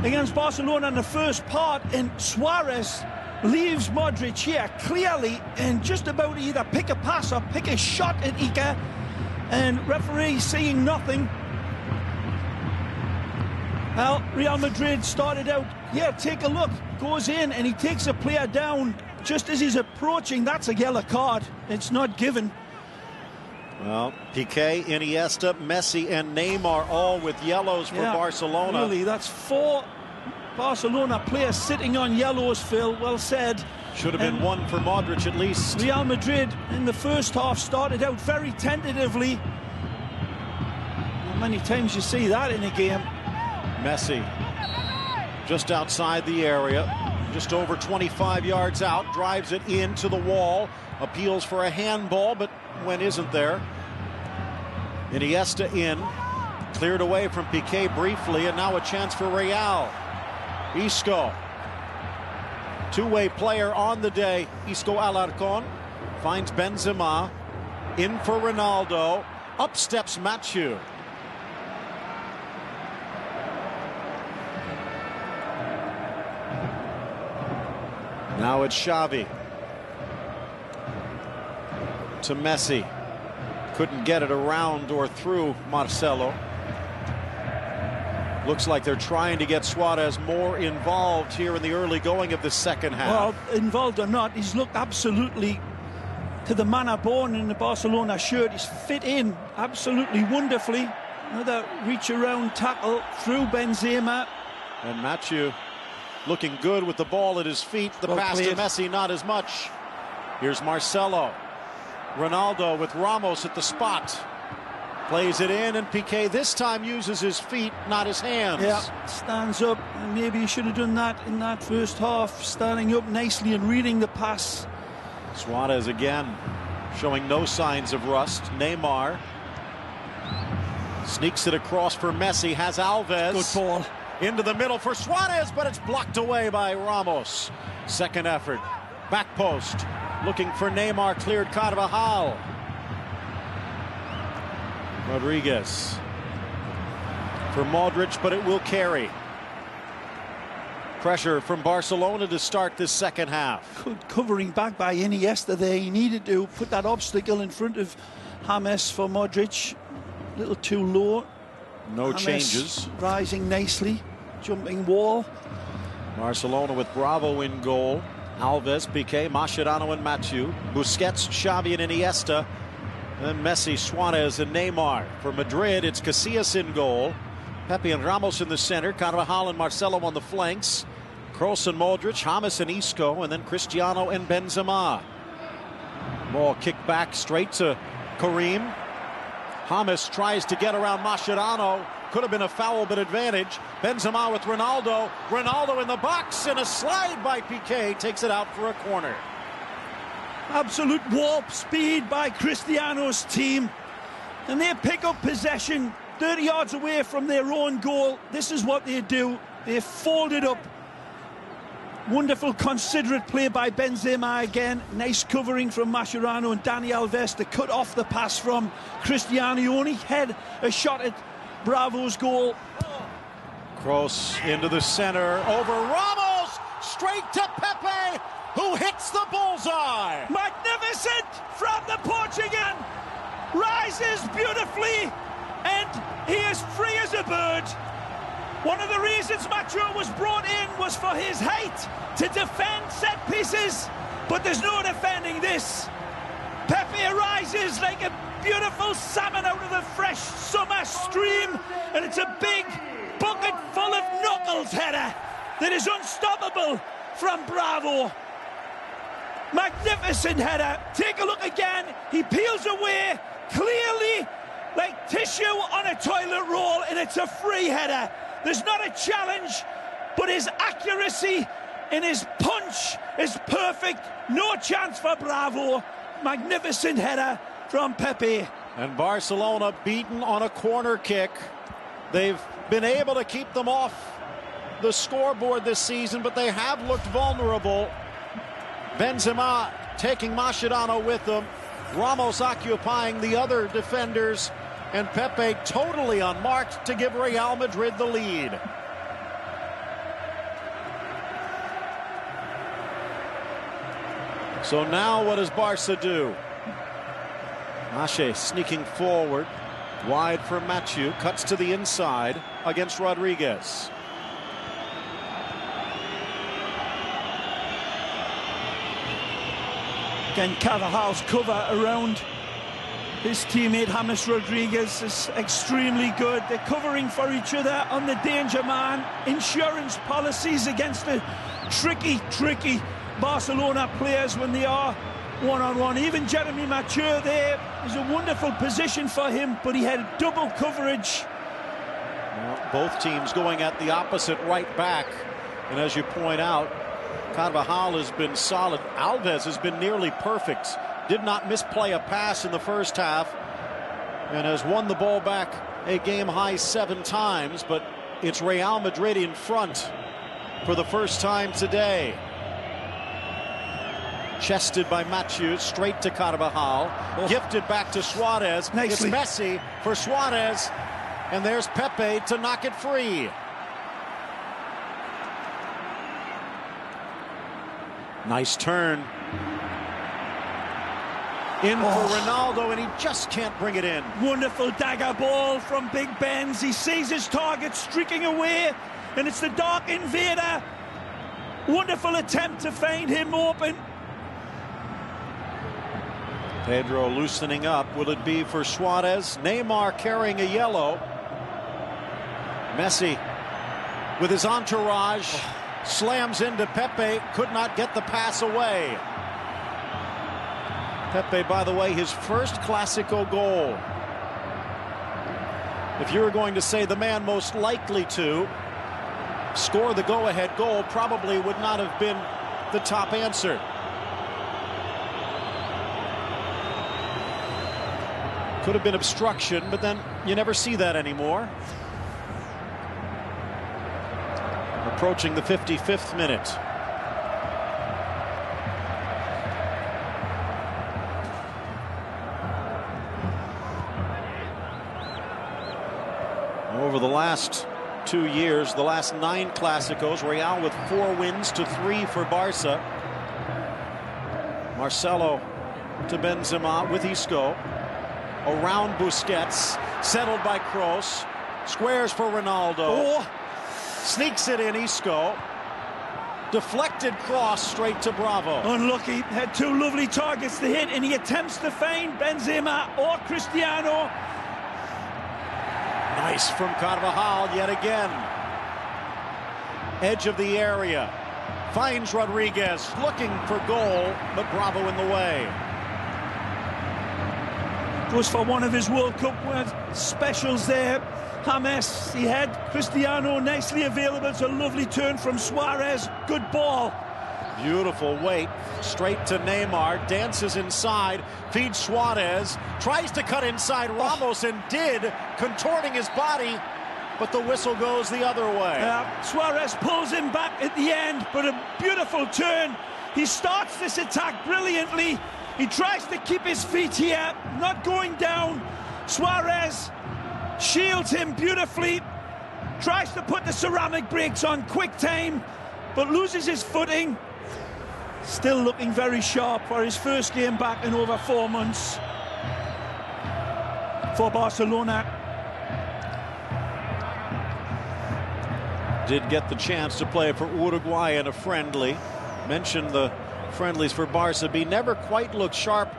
against Barcelona in the first part, and Suarez leaves Modric here clearly and just about to either pick a pass or pick a shot at Iker, and referee seeing nothing. Well, Real Madrid started out, take a look, goes in and he takes a player down just as he's approaching. That's a yellow card. It's not given. Well, Piqué, Iniesta, Messi and Neymar all with yellows for Barcelona. Really, that's 4 Barcelona players sitting on yellows, Phil. Well said. Should have been 1 for Modric at least. Real Madrid in the first half started out very tentatively. How many times you see that in a game? Messi just outside the area, just over 25 yards out, drives it into the wall, appeals for a handball, but when isn't there? Iniesta in, cleared away from Piqué briefly, and now a chance for Real. Isco, two-way player on the day. Isco Alarcón finds Benzema, in for Ronaldo, up steps Mathieu. Now it's Xavi to Messi. Couldn't get it around or through Marcelo. Looks like they're trying to get Suarez more involved here in the early going of the second half. Well, involved or not, he's looked absolutely to the manner born in the Barcelona shirt. He's fit in absolutely wonderfully. Another reach-around tackle through Benzema. And Mathieu looking good with the ball at his feet. The pass to Messi, not as much. Here's Marcelo. Ronaldo with Ramos at the spot. Plays it in, and Piqué this time uses his feet, not his hands. Yeah, stands up. Maybe he should have done that in that first half, standing up nicely and reading the pass. Suarez again, showing no signs of rust. Neymar sneaks it across for Messi, has Alves. Good ball. Into the middle for Suarez, but it's blocked away by Ramos. Second effort, back post, looking for Neymar, cleared Carvajal. Rodriguez for Modric, but it will carry. Pressure from Barcelona to start this second half. Good covering back by Iniesta there. He needed to put that obstacle in front of James for Modric. A little too low. No James changes. Rising nicely. Jumping wall. Barcelona with Bravo in goal. Alves, Piqué, Mascherano and Mathieu. Busquets, Xavi and Iniesta. And Messi, Suarez and Neymar. For Madrid, it's Casillas in goal. Pepe and Ramos in the center. Carvajal and Marcelo on the flanks. Kroos and Modric, James and Isco, and then Cristiano and Benzema. Ball kicked back straight to Karim. James tries to get around Mascherano. Could have been a foul, but advantage. Benzema with Ronaldo. Ronaldo in the box, and a slide by Piqué takes it out for a corner. Absolute warp speed by Cristiano's team. And they pick up possession 30 yards away from their own goal. This is what they do. They fold it up. Wonderful, considerate play by Benzema again. Nice covering from Mascherano and Dani Alves to cut off the pass from Cristiano. He only had a shot at Bravo's goal. Kroos into the center, over Ramos, straight to Pepe, who hits the bullseye. Magnificent from the Portugal. Rises beautifully, and he is free as a bird. One of the reasons Macho was brought in was for his height to defend set pieces, but there's no defending this. Pepe rises like a beautiful salmon out of the fresh summer stream, and it's a big bucket full of knuckles header that is unstoppable from Bravo. Magnificent header. Take a look again. He peels away clearly like tissue on a toilet roll, and it's a free header. There's not a challenge, but his accuracy and his punch is perfect. No chance for Bravo. Magnificent header from Pepe. And Barcelona beaten on a corner kick. They've been able to keep them off the scoreboard this season, but they have looked vulnerable. Benzema taking Mascherano with them. Ramos occupying the other defenders. And Pepe totally unmarked to give Real Madrid the lead. So now what does Barca do? Mache sneaking forward. Wide for Mathieu. Cuts to the inside against Rodriguez. Again, Carvajal's cover around his teammate James Rodriguez is extremely good. They're covering for each other on the danger man. Insurance policies against the tricky Barcelona players when they are one-on-one. Even Jeremy Mathieu there is a wonderful position for him, but he had double coverage. Well, both teams going at the opposite right back. And as you point out, Carvajal has been solid. Alves has been nearly perfect. Did not misplay a pass in the first half and has won the ball back a game-high 7 times, but it's Real Madrid in front for the first time today. Chested by Mathieu, straight to Carvajal. Gifted back to Suarez. Nicely. It's Messi for Suarez, and there's Pepe to knock it free. Nice turn. In for Ronaldo, and he just can't bring it in. Wonderful dagger ball from Big Benz. He sees his target streaking away, and it's the Dark Invader. Wonderful attempt to find him open. Pedro loosening up. Will it be for Suarez? Neymar carrying a yellow. Messi with his entourage slams into Pepe, could not get the pass away. Pepe, by the way, his first Classico goal. If you were going to say the man most likely to score the go-ahead goal, probably would not have been the top answer. Could have been obstruction, but then you never see that anymore. Approaching the 55th minute. Over the last 2 years, the last 9 Clásicos, Real with 4 wins to 3 for Barca. Marcelo to Benzema with Isco. Around Busquets, settled by Kroos. Squares for Ronaldo. Sneaks it in, Isco. Deflected cross straight to Bravo. Unlucky, had 2 lovely targets to hit, and he attempts to feign Benzema or Cristiano. Nice from Carvajal yet again. Edge of the area. Finds Rodriguez, looking for goal, but Bravo in the way. Goes for one of his World Cup specials there. James, he had Cristiano nicely available. It's a lovely turn from Suarez. Good ball. Beautiful weight. Straight to Neymar. Dances inside. Feeds Suarez. Tries to cut inside Ramos and did, contorting his body. But the whistle goes the other way. Suarez pulls him back at the end, but a beautiful turn. He starts this attack brilliantly. He tries to keep his feet here, not going down. Suarez shields him beautifully. Tries to put the ceramic brakes on quick time, but loses his footing. Still looking very sharp for his first game back in over 4 months for Barcelona. Did get the chance to play for Uruguay in a friendly. Mentioned the friendlies for Barca. He never quite looked sharp.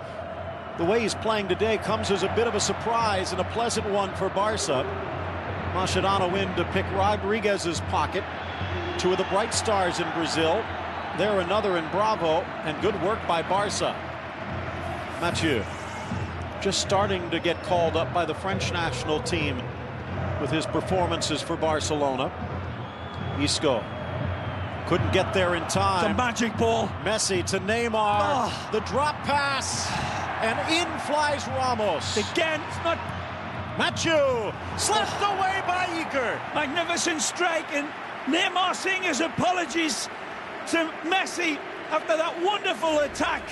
The way he's playing today comes as a bit of a surprise and a pleasant one for Barca. Mascherano in to pick Rodriguez's pocket. 2 of the bright stars in Brazil. There another in Bravo, and good work by Barca. Mathieu just starting to get called up by the French national team with his performances for Barcelona. Isco couldn't get there in time. It's a magic ball. Messi to Neymar. The drop pass, and in flies Ramos. Again, it's not... Mathieu slapped away by Iker. Magnificent strike, and Neymar saying his apologies to Messi after that wonderful attack.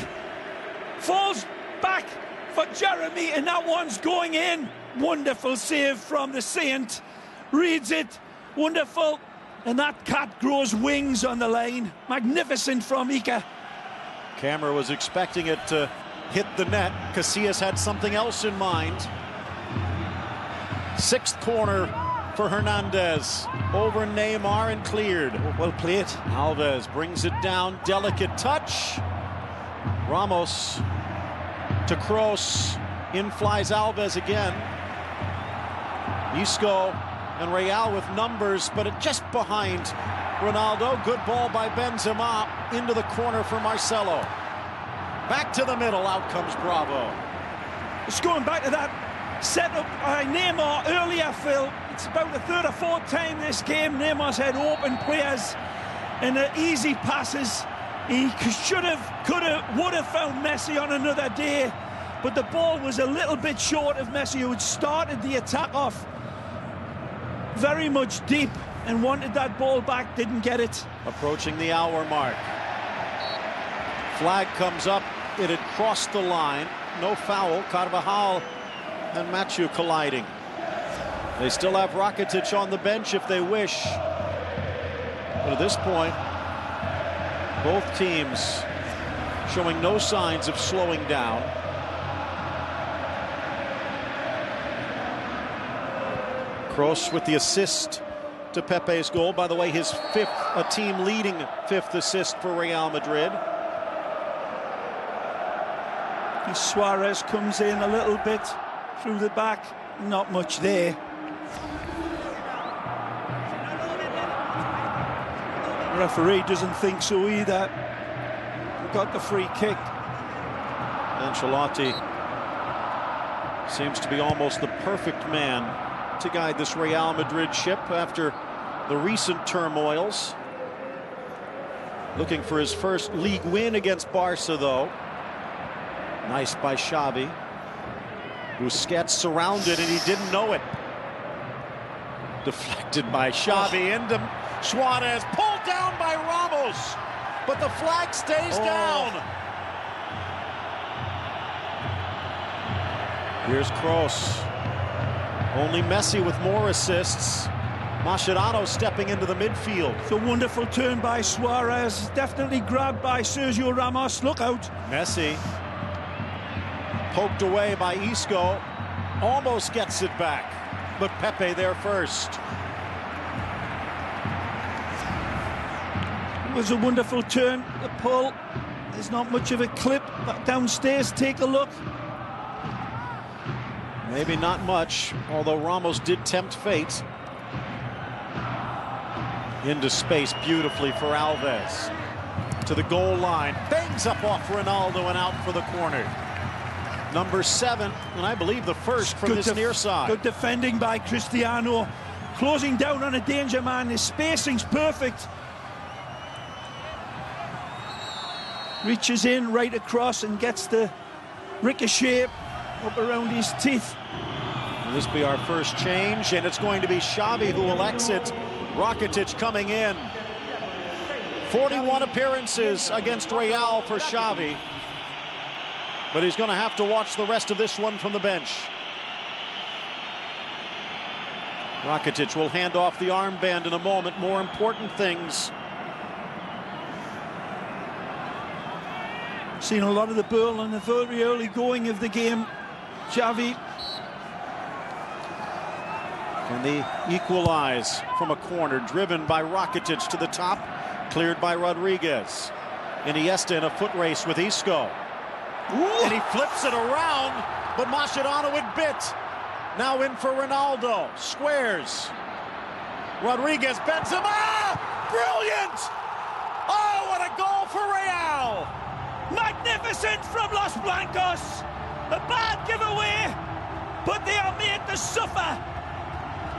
Falls back for Jeremy, and that one's going in. Wonderful save from the Saint. Reads it. Wonderful. And that cat grows wings on the line. Magnificent from Iker. Camera was expecting it to hit the net. Casillas had something else in mind. 6th corner for Hernandez. Over Neymar and cleared. Well played. Alves brings it down. Delicate touch. Ramos to Kroos. In flies Alves again. Isco and Real with numbers, but it just behind Ronaldo. Good ball by Benzema into the corner for Marcelo. Back to the middle. Out comes Bravo. It's going back to that setup by Neymar earlier, Phil. It's about the 3rd or 4th time this game Neymar's had open players and easy passes. He should have, could have, would have found Messi on another day, but the ball was a little bit short of Messi, who had started the attack off very much deep and wanted that ball back, didn't get it. Approaching the hour mark. Flag comes up. It had crossed the line. No foul. Carvajal and Mathieu colliding. They still have Rakitic on the bench if they wish. But at this point, both teams showing no signs of slowing down. Kroos with the assist to Pepe's goal. By the way, his 5th, a team-leading 5th assist for Real Madrid. Suarez comes in a little bit through the back. Not much there. The referee doesn't think so either. He got the free kick. Ancelotti seems to be almost the perfect man to guide this Real Madrid ship after the recent turmoils. Looking for his first league win against Barca, though. Nice by Xavi. Busquets surrounded and he didn't know it. Deflected by Xavi into Suarez, pulled down by Ramos, but the flag stays down. Here's Kroos. Only Messi with more assists. Mascherano stepping into the midfield. It's a wonderful turn by Suarez. Definitely grabbed by Sergio Ramos. Look out. Messi poked away by Isco. Almost gets it back. But Pepe there first. It was a wonderful turn. The pull. There's not much of a clip. But downstairs, take a look. Maybe not much, although Ramos did tempt fate. Into space beautifully for Alves. To the goal line. Bangs up off Ronaldo and out for the corner. Number 7, and I believe the first from this near side. Good defending by Cristiano. Closing down on a danger man. His spacing's perfect. Reaches in right across and gets the ricochet up around his teeth. Will this be our first change? And it's going to be Xavi who will exit. Rakitic coming in. 41 appearances against Real for Xavi. But he's going to have to watch the rest of this one from the bench. Rakitic will hand off the armband in a moment. More important things. Seen a lot of the ball in the very early going of the game. Xavi. Can they equalize from a corner? Driven by Rakitic to the top. Cleared by Rodriguez. Iniesta in a foot race with Isco. Ooh. And he flips it around, but Mascherano it bit. Now in for Ronaldo. Squares. Rodriguez, Benzema! Brilliant! Oh, what a goal for Real! Magnificent from Los Blancos. A bad giveaway, but they are made to suffer.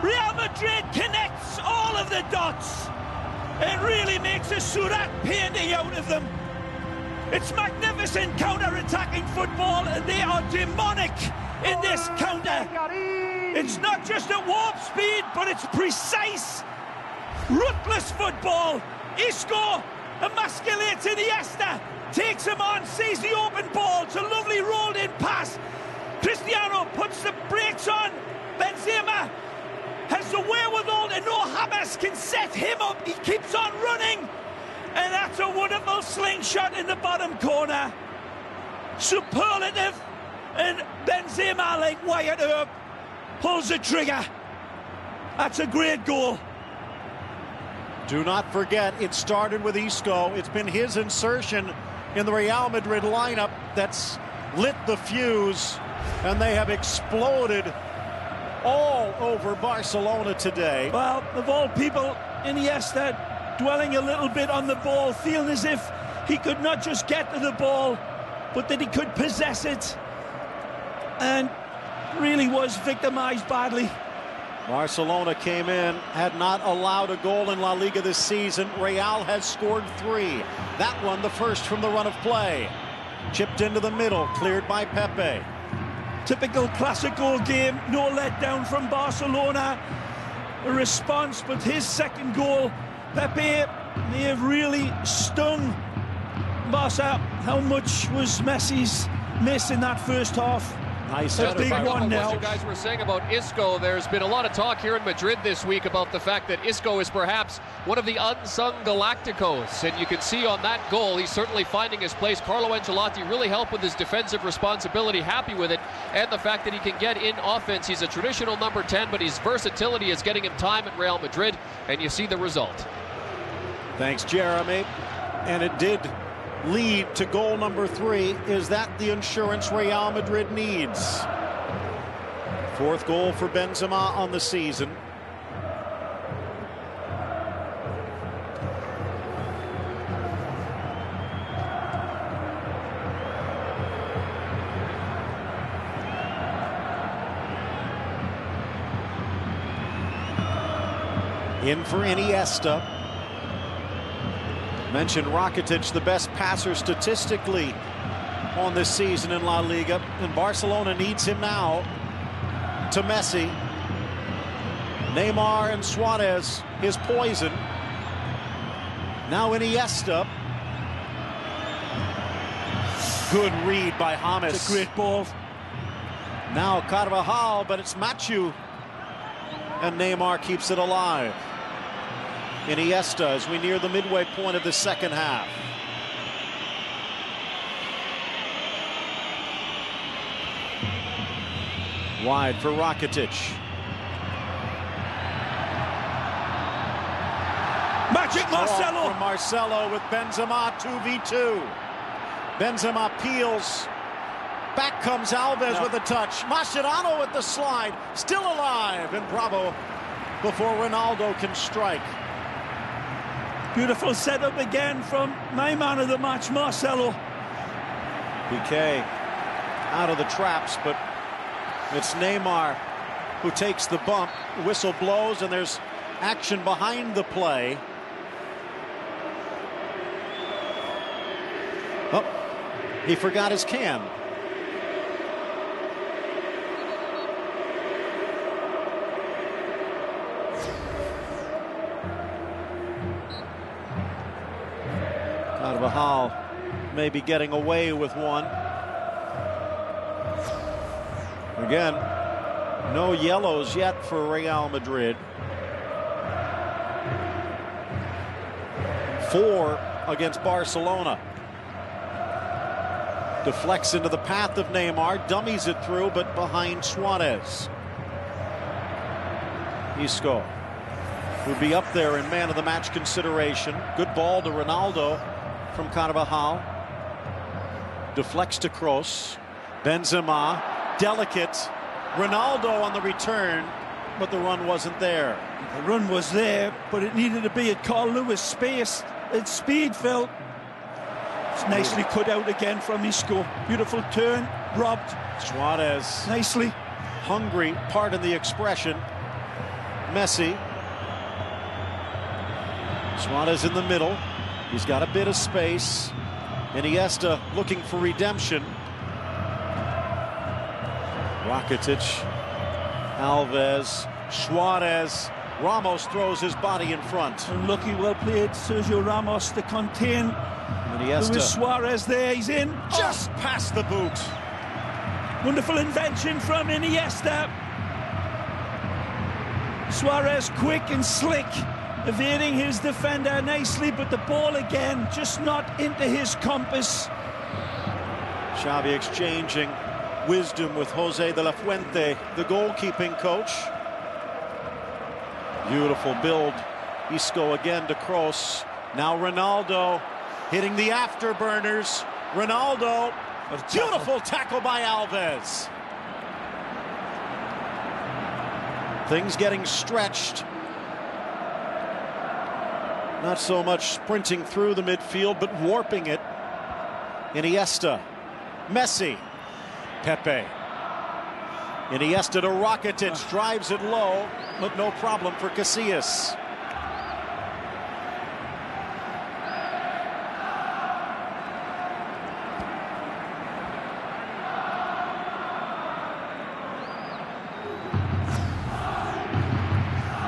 Real Madrid connects all of the dots and really makes a Surat painting out of them. It's magnificent counter-attacking football, and they are demonic in this counter. It's not just at warp speed, but it's precise, ruthless football. Isco emasculates Iniesta, takes him on, sees the open ball. It's a lovely rolled-in pass. Cristiano puts the brakes on. Benzema has the wherewithal, and no Hamas can set him up. He keeps on running. And that's a wonderful slingshot in the bottom corner. Superlative. And Benzema, like Wyatt Earp, pulls the trigger. That's a great goal. Do not forget, it started with Isco. It's been his insertion in the Real Madrid lineup that's lit the fuse, and they have exploded all over Barcelona today. Well, of all people, Iniesta dwelling a little bit on the ball, feeling as if he could not just get to the ball, but that he could possess it, and really was victimized badly. Barcelona came in, had not allowed a goal in La Liga this season. Real has scored 3. That one, the first from the run of play. Chipped into the middle, cleared by Pepe. Typical Classico game, no letdown from Barcelona. A response, but his second goal, Pepe, may have really stung Barca. How much was Messi's miss in that first half? Nice a big one now. What you guys were saying about Isco, there's been a lot of talk here in Madrid this week about the fact that Isco is perhaps one of the unsung Galacticos, and you can see on that goal he's certainly finding his place. Carlo Ancelotti really helped with his defensive responsibility, happy with it, and the fact that he can get in offense. He's a traditional number 10, but his versatility is getting him time at Real Madrid, and you see the result. Thanks, Jeremy. And it did lead to goal number 3. Is that the insurance Real Madrid needs? 4th goal for Benzema on the season. In for Iniesta. Mentioned Rakitic, the best passer statistically on this season in La Liga, and Barcelona needs him now. To Messi. Neymar and Suarez, his poison. Now Iniesta. Good read by James. It's a great ball. Now Carvajal, but it's Machu. And Neymar keeps it alive. Iniesta as we near the midway point of the second half. Wide for Rakitic. Magic Marcelo. From Marcelo with Benzema 2v2. Benzema peels. Back comes Alves with a touch. Mascherano with the slide. Still alive. And bravo before Ronaldo can strike. Beautiful setup again from my man of the match, Marcelo. Piqué out of the traps, but it's Neymar who takes the bump. Whistle blows and there's action behind the play. Oh, he forgot his can. Carvajal maybe getting away with one. Again, no yellows yet for Real Madrid. 4 against Barcelona. Deflects into the path of Neymar, dummies it through, but behind Suarez. Isco would be up there in man of the match consideration. Good ball to Ronaldo from Carvajal. Deflects to Kroos. Benzema, delicate. Ronaldo on the return, but the run wasn't there. The run was there, but it needed to be at Carl Lewis space. It's speed, Phil. It's nicely cut out again from Isco. Beautiful turn, robbed. Suarez. Nicely. Hungry, pardon the expression. Messi. Suarez in the middle. He's got a bit of space. Iniesta looking for redemption. Rakitic, Alves, Suarez. Ramos throws his body in front. Unlucky, well played, Sergio Ramos to contain Iniesta. Luis Suarez there. He's in. Just past the boot. Wonderful invention from Iniesta. Suarez quick and slick, evading his defender nicely, but the ball again just not into his compass. Xavi exchanging wisdom with Jose de la Fuente, the goalkeeping coach. Beautiful build. Isco again to Kroos. Now Ronaldo hitting the afterburners. Ronaldo, a beautiful tackle by Alves. Things getting stretched. Not so much sprinting through the midfield, but warping it. Iniesta, Messi, Pepe. Iniesta to Rakitic, drives it low, but no problem for Casillas.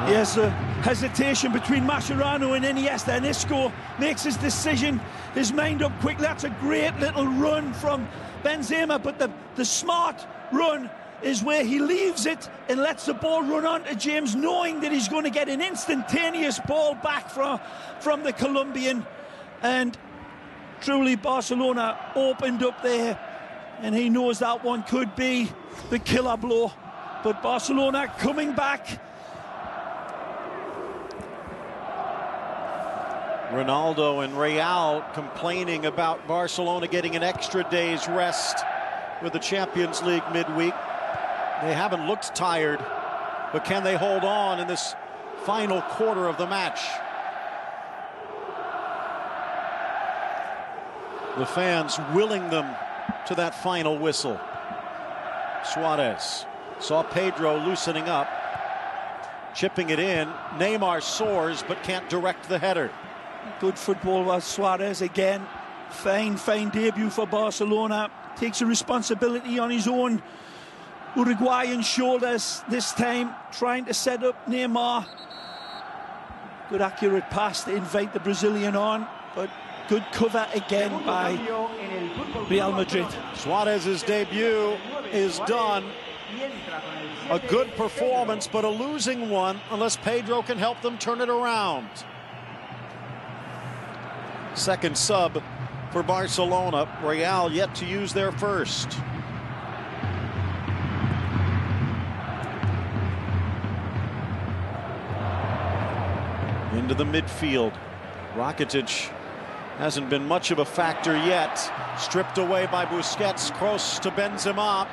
Here's a hesitation between Mascherano and Iniesta, and Isco makes his decision, his mind up quick. That's a great little run from Benzema, but the smart run is where he leaves it and lets the ball run onto James, knowing that he's going to get an instantaneous ball back from the Colombian. And truly Barcelona opened up there, and he knows that one could be the killer blow. But Barcelona coming back. Ronaldo and Real complaining about Barcelona getting an extra day's rest with the Champions League midweek. They haven't looked tired, but can they hold on in this final quarter of the match? The fans willing them to that final whistle. Suarez saw Pedro loosening up. chipping it in. Neymar soars but can't direct the header. Good football by Suarez again. Fine debut for Barcelona. Takes a responsibility on his own Uruguayan shoulders this time, trying to set up Neymar. Good accurate pass to invite the Brazilian on, but good cover again by Real Madrid. Suarez's debut is done. A good performance, but a losing one unless Pedro can help them turn it around. Second sub for Barcelona. Real yet to use their first. Into the midfield. Rakitic hasn't been much of a factor yet. Stripped away by Busquets. Kroos to Benzema.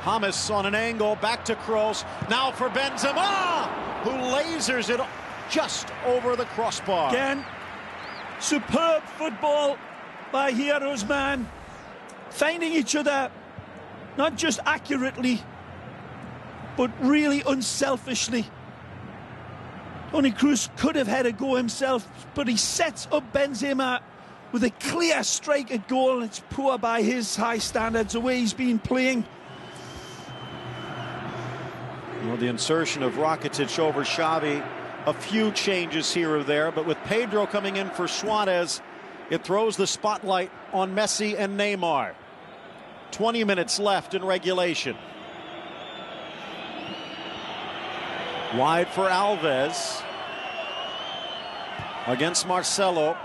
James on an angle. Back to Kroos. Now for Benzema, who lasers it just over the crossbar. Again, superb football by Heroes, man. Finding each other, not just accurately, but really unselfishly. Toni Kroos could have had a go himself, but he sets up Benzema with a clear strike at goal. It's poor by his high standards, the way he's been playing. Well, the insertion of Rakitic over Xavi, a few changes here or there, but with Pedro coming in for Suarez, it throws the spotlight on Messi and Neymar. 20 minutes left in regulation. Wide for Alves. Against Marcelo.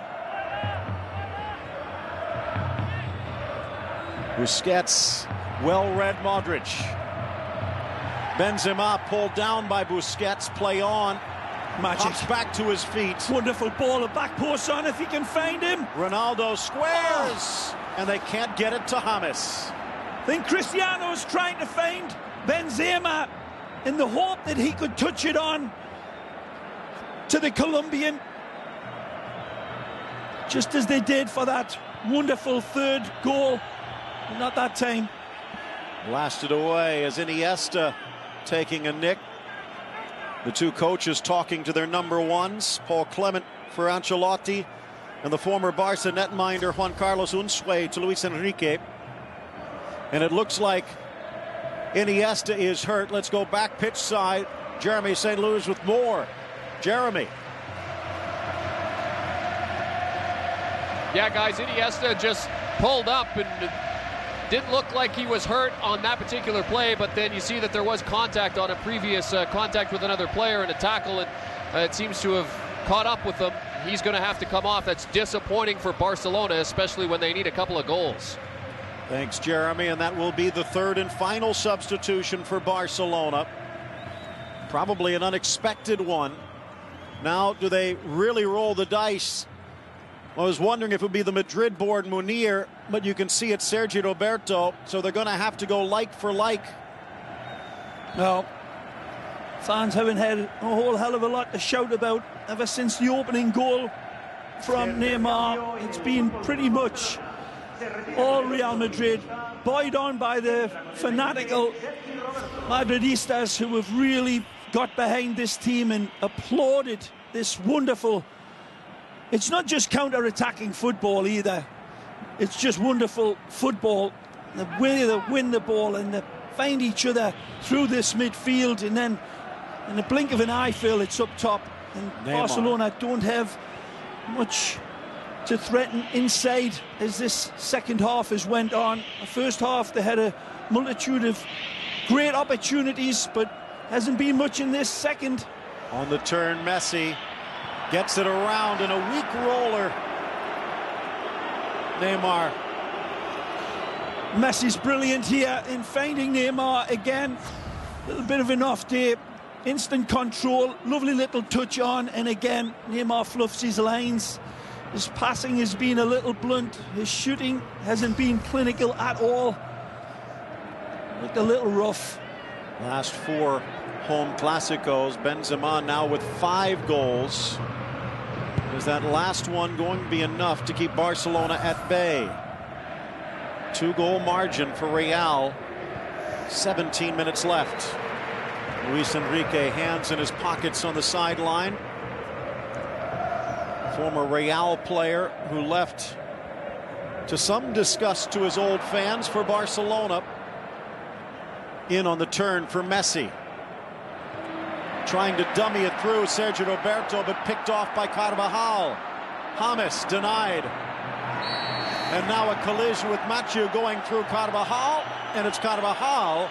Busquets, well-read Modric. Benzema pulled down by Busquets, play on. Magic. Pops back to his feet. Wonderful ball, a back post on if he can find him. Ronaldo squares, and they can't get it to James. I think Cristiano's trying to find Benzema in the hope that he could touch it on to the Colombian, just as they did for that wonderful third goal. Not that time. Blasted away as Iniesta taking a nick. The two coaches talking to their number ones. Paul Clement for Ancelotti and the former Barca netminder Juan Carlos Unzué to Luis Enrique. And it looks like Iniesta is hurt. Let's go back pitch side. Jeremy St. Louis with more. Jeremy. Yeah, guys, Iniesta just pulled up and didn't look like he was hurt on that particular play, but then you see that there was contact on a previous contact with another player and a tackle, and it seems to have caught up with them. He's going to have to come off. That's disappointing for Barcelona, especially when they need a couple of goals. Thanks, Jeremy, and that will be the third and final substitution for Barcelona. Probably an unexpected one. Now, do they really roll the dice? I was wondering if it would be the Madrid-born Munir, but you can see it's Sergio Roberto, so they're going to have to go like for like. No, fans haven't had a whole hell of a lot to shout about ever since the opening goal from Neymar. It's been pretty much all Real Madrid, buoyed on by the fanatical Madridistas who have really got behind this team and applauded this wonderful. It's not just counter-attacking football either. It's just wonderful football. The way they win the ball and they find each other through this midfield, and then in the blink of an eye, Phil, it's up top. And Neymar. Barcelona don't have much to threaten inside as this second half has went on. The first half, they had a multitude of great opportunities, but hasn't been much in this second. On the turn, Messi gets it around in a weak roller. Neymar. Messi's brilliant here in finding Neymar again. A little bit of an off day. Instant control, lovely little touch on, and again, Neymar fluffs his lines. His passing has been a little blunt. His shooting hasn't been clinical at all. Looked a little rough. Last four home Classicos. Benzema now with 5 goals. Is that last one going to be enough to keep Barcelona at bay? 2-goal margin for Real. 17 minutes left. Luis Enrique, hands in his pockets on the sideline. Former Real player who left to some disgust to his old fans for Barcelona. In on the turn for Messi. Trying to dummy it through Sergio Roberto, but picked off by Carvajal. James denied. And now a collision with Mathieu going through Carvajal, and it's Carvajal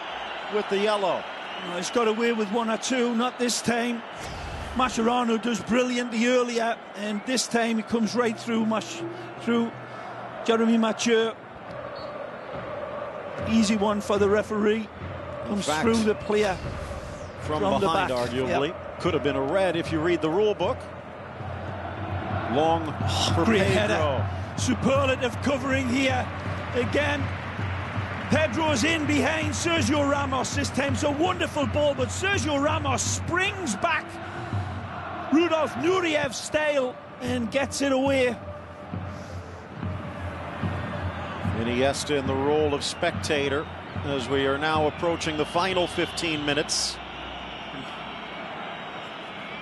with the yellow. Well, he's got away with one or two, not this time. Mascherano does brilliantly earlier, and this time he comes right through Jeremy Mathieu. Easy one for the referee. Comes through the player from the behind, back. arguably. Yep. Could have been a red if you read the rule book. Long for great Pedro. Header. Superlative covering here. Again, Pedro's in behind Sergio Ramos this time. It's a wonderful ball, but Sergio Ramos springs back Rudolf Nureyev style and gets it away. Iniesta in the role of spectator as we are now approaching the final 15 minutes.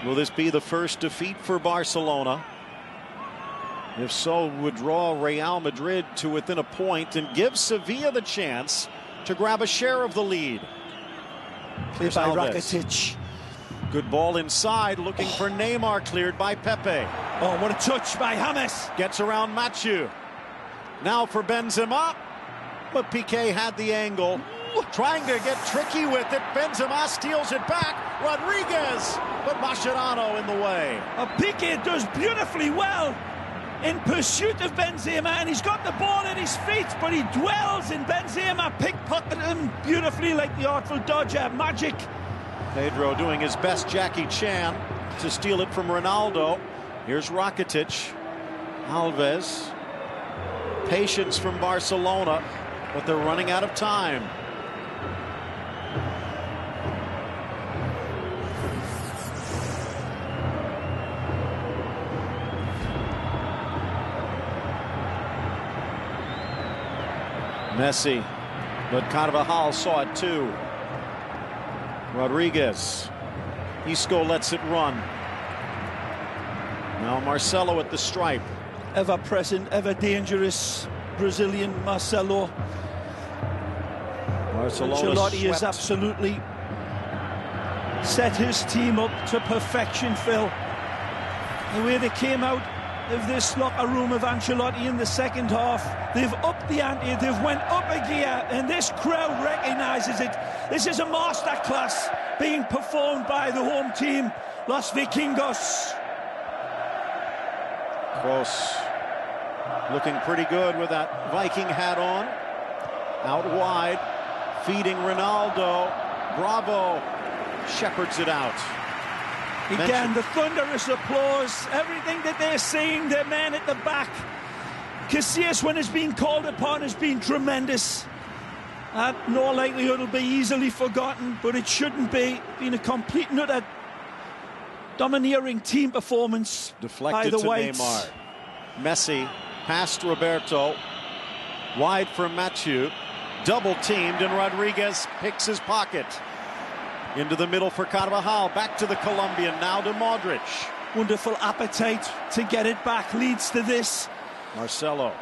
Will this be the first defeat for Barcelona? If so, would draw Real Madrid to within a point and give Sevilla the chance to grab a share of the lead. Played by Rakitic. Good ball inside, looking for Neymar, cleared by Pepe. Oh, what a touch by James. Gets around Mathieu. Now for Benzema, but Piqué had the angle. Trying to get tricky with it. Benzema steals it back. Rodriguez, but Mascherano in the way. Piqué does beautifully well in pursuit of Benzema, and he's got the ball at his feet, but he dwells in Benzema, pickpocketed him beautifully like the Artful Dodger. Magic. Pedro doing his best Jackie Chan to steal it from Ronaldo. Here's Rakitic. Alves. Patience from Barcelona, but they're running out of time. Messi, but Carvajal saw it too. Rodriguez. Isco lets it run. Now Marcelo at the stripe. Ever present, ever dangerous Brazilian Marcelo. Ancelotti has absolutely set his team up to perfection, Phil. The way they came out of this locker room of Ancelotti in the second half, they've upped the ante, they've went up a gear, and this crowd recognises it. This is a masterclass being performed by the home team, Los Vikingos. Kroos looking pretty good with that Viking hat on. Out wide, feeding Ronaldo. Bravo shepherds it out. Again, the thunderous applause, everything that they're seeing, their men at the back. Casillas, when it's been called upon, has been tremendous. No likelihood it'll be easily forgotten, but it shouldn't be. Been a complete and utter domineering team performance. Deflected by the to Whites. Neymar. Messi past Roberto. Wide for Mathieu. Double teamed, and Rodriguez picks his pocket. Into the middle for Carvajal. Back to the Colombian. Now to Modric. Wonderful appetite to get it back leads to this. Marcelo.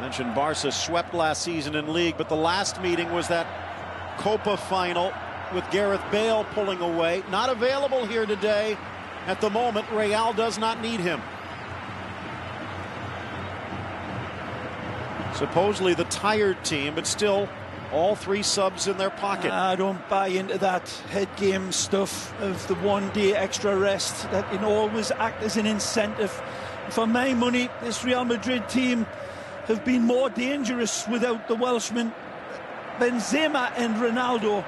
Mentioned Barca swept last season in league, but the last meeting was that Copa final with Gareth Bale pulling away. Not available here today. At the moment, Real does not need him. Supposedly the tired team, but still all three subs in their pocket. I don't buy into that head game stuff of the 1 day extra rest. That can always act as an incentive. For my money, this Real Madrid team have been more dangerous without the Welshman. Benzema and Ronaldo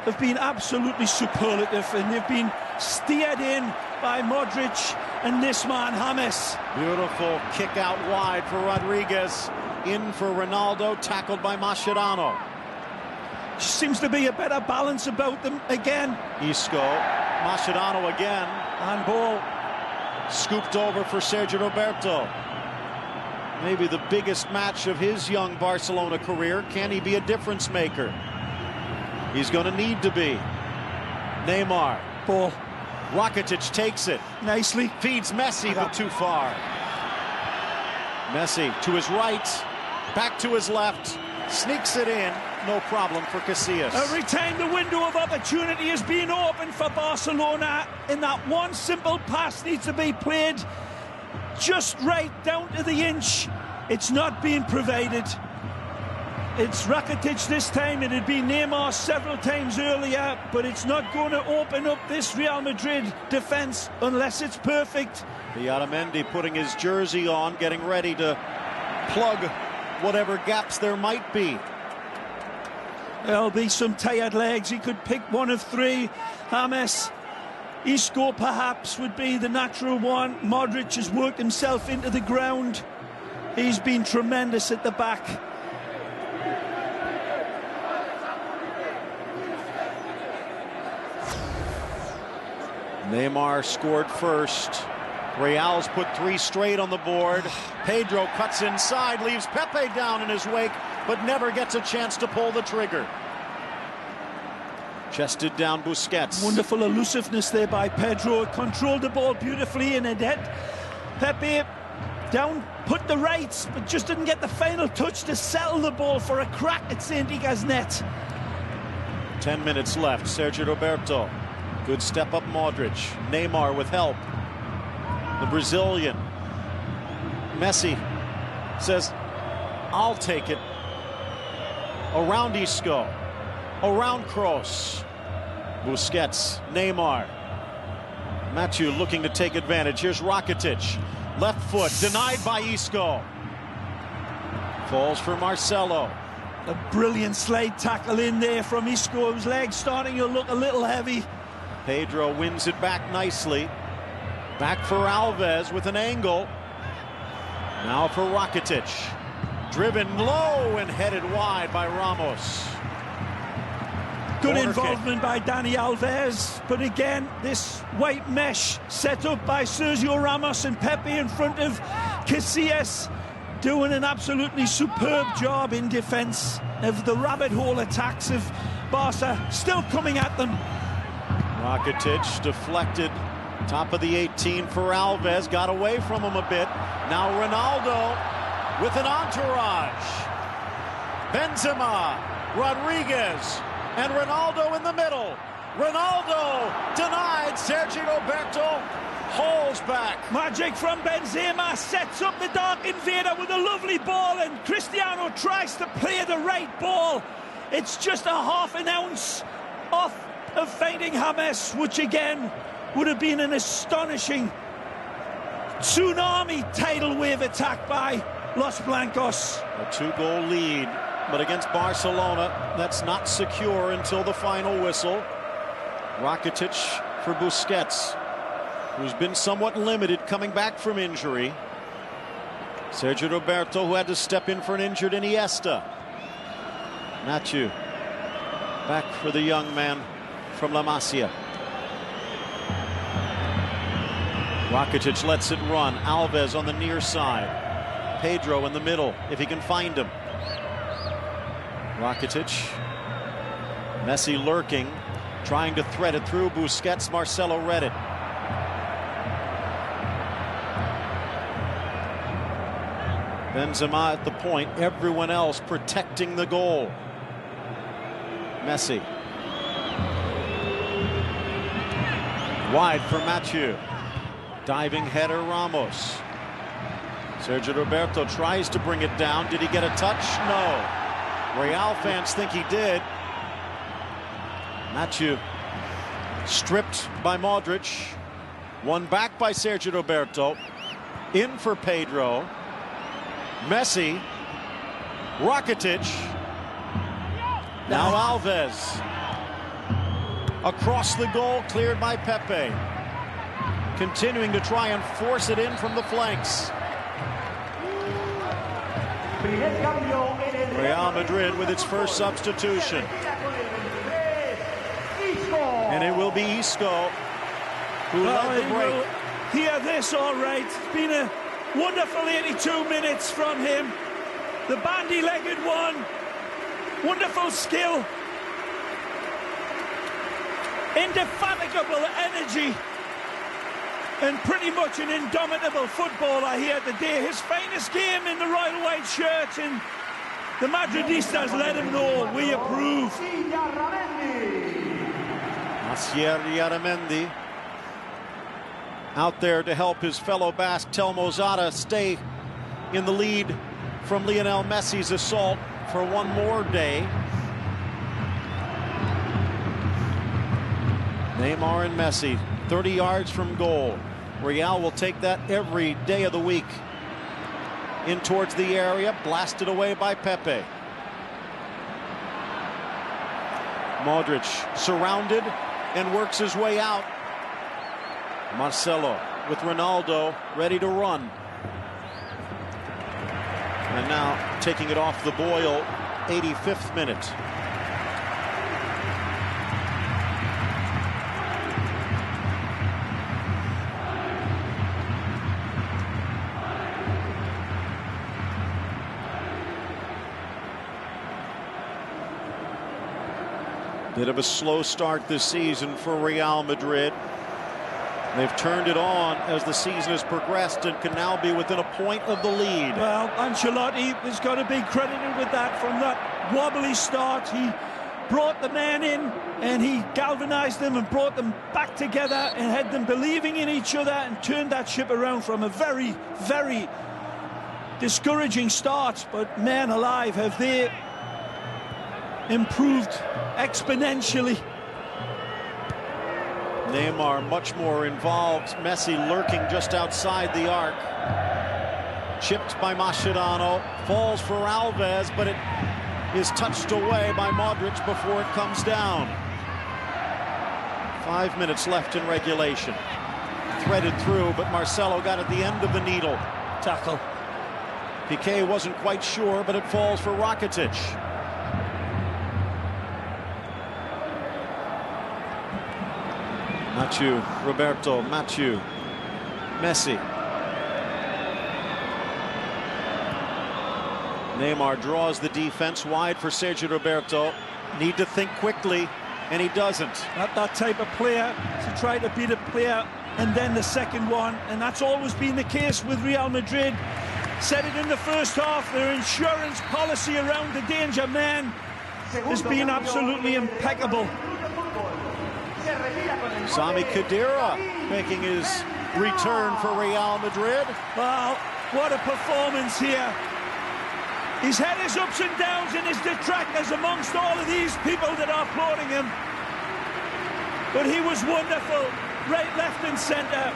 have been absolutely superlative, and they've been steered in by Modric and this man James. Beautiful kick out wide for Rodriguez. In for Ronaldo, tackled by Mascherano. Seems to be a better balance about them again. Isco, Mascherano again. Handball. Scooped over for Sergio Roberto. Maybe the biggest match of his young Barcelona career. Can he be a difference maker? He's going to need to be. Neymar. Ball. Rakitic takes it. Nicely. Feeds Messi, but too far. Messi to his right. Back to his left. Sneaks it in. No problem for Casillas. Retained the window of opportunity has been open for Barcelona, and that one simple pass needs to be played just right down to the inch. It's not being provided. It's Rakitic this time. It had been Neymar several times earlier, but it's not going to open up this Real Madrid defence unless it's perfect. Otamendi putting his jersey on, getting ready to plug whatever gaps there might be. There'll be some tired legs. He could pick one of three. James, Isco perhaps would be the natural one. Modric has worked himself into the ground. He's been tremendous at the back. Neymar scored first. Real's put 3 straight on the board. Pedro cuts inside, leaves Pepe down in his wake, but never gets a chance to pull the trigger. Chested down Busquets. Wonderful elusiveness there by Pedro. Controlled the ball beautifully in a net. Pepe down, put the rights, but just didn't get the final touch to settle the ball for a crack at Saint-Iga's net. 10 minutes left. Sergio Roberto. Good step up Modric. Neymar with help. The Brazilian. Messi says, I'll take it. Around Isco. Around Kroos. Busquets. Neymar. Mathieu looking to take advantage. Here's Rakitic. Left foot. Denied by Isco. Falls for Marcelo. A brilliant slide tackle in there from Isco, whose legs starting to look a little heavy. Pedro wins it back nicely. Back for Alves with an angle. Now for Rakitic. Driven low and headed wide by Ramos. Good Corner involvement by Dani Alves, but again, this white mesh set up by Sergio Ramos and Pepe in front of Casillas, doing an absolutely superb job in defence of the rabbit hole attacks of Barca, still coming at them. Rakitic deflected, top of the 18 for Alves, got away from him a bit. Now Ronaldo with an entourage. Benzema, Rodriguez, and Ronaldo in the middle. Ronaldo denied. Sergio Roberto holds back. Magic from Benzema sets up the Dark Invader with a lovely ball, and Cristiano tries to play the right ball. It's just a half an ounce off of finding James, which again would have been an astonishing tsunami tidal wave attack by Los Blancos. A 2-goal lead, but against Barcelona, that's not secure until the final whistle. Rakitic for Busquets, who's been somewhat limited coming back from injury. Sergio Roberto, who had to step in for an injured Iniesta. Mathieu, back for the young man from La Masia. Rakitic lets it run. Alves on the near side. Pedro in the middle, if he can find him. Rakitic. Messi lurking, trying to thread it through. Busquets, Marcelo read it. Benzema at the point, everyone else protecting the goal. Messi. Wide for Mathieu. Diving header, Ramos. Sergio Roberto tries to bring it down. Did he get a touch? No. Real fans think he did. Mathieu stripped by Modric. Won back by Sergio Roberto. In for Pedro. Messi. Rakitic. Now Alves. Across the goal, cleared by Pepe. Continuing to try and force it in from the flanks. Real Madrid with its first substitution. And it will be Isco who led the break. Hear this, all right. It's been a wonderful 82 minutes from him. The bandy-legged one. Wonderful skill. indefatigable energy and pretty much an indomitable footballer here today. His finest game in the royal white shirt, and the Madridistas let him know we approve. Asier Yaramendi out there to help his fellow Basque Telmo Zada stay in the lead from Lionel Messi's assault for one more day. Neymar and Messi 30 yards from goal. Real will take that every day of the week. In towards the area, blasted away by Pepe. Modric surrounded and works his way out. Marcelo with Ronaldo ready to run. And now taking it off the boil, 85th minute. Bit of a slow start this season for Real Madrid. They've turned it on as the season has progressed and can now be within a point of the lead. Well, Ancelotti has got to be credited with that. From that wobbly start, he brought the men in and he galvanized them and brought them back together and had them believing in each other and turned that ship around from a very, very discouraging start. But man alive, have they improved exponentially. Neymar much more involved. Messi lurking just outside the arc. Chipped by Mascherano. Falls for Alves, but it is touched away by Modric before it comes down. 5 minutes left in regulation. Threaded through, but Marcelo got at the end of the needle. Tackle. Piqué wasn't quite sure, but it falls for Rakitic. Mathieu, Roberto, Mathieu, Messi. Neymar draws the defense wide for Sergio Roberto. Need to think quickly, and he doesn't. Not that type of player to try to beat a player and then the second one, and that's always been the case with Real Madrid. Said it in the first half, their insurance policy around the danger man has been absolutely impeccable. Sami Khedira making his return for Real Madrid. Wow, what a performance here. He's had his ups and downs and his detractors amongst all of these people that are applauding him. But he was wonderful, right, left and centre.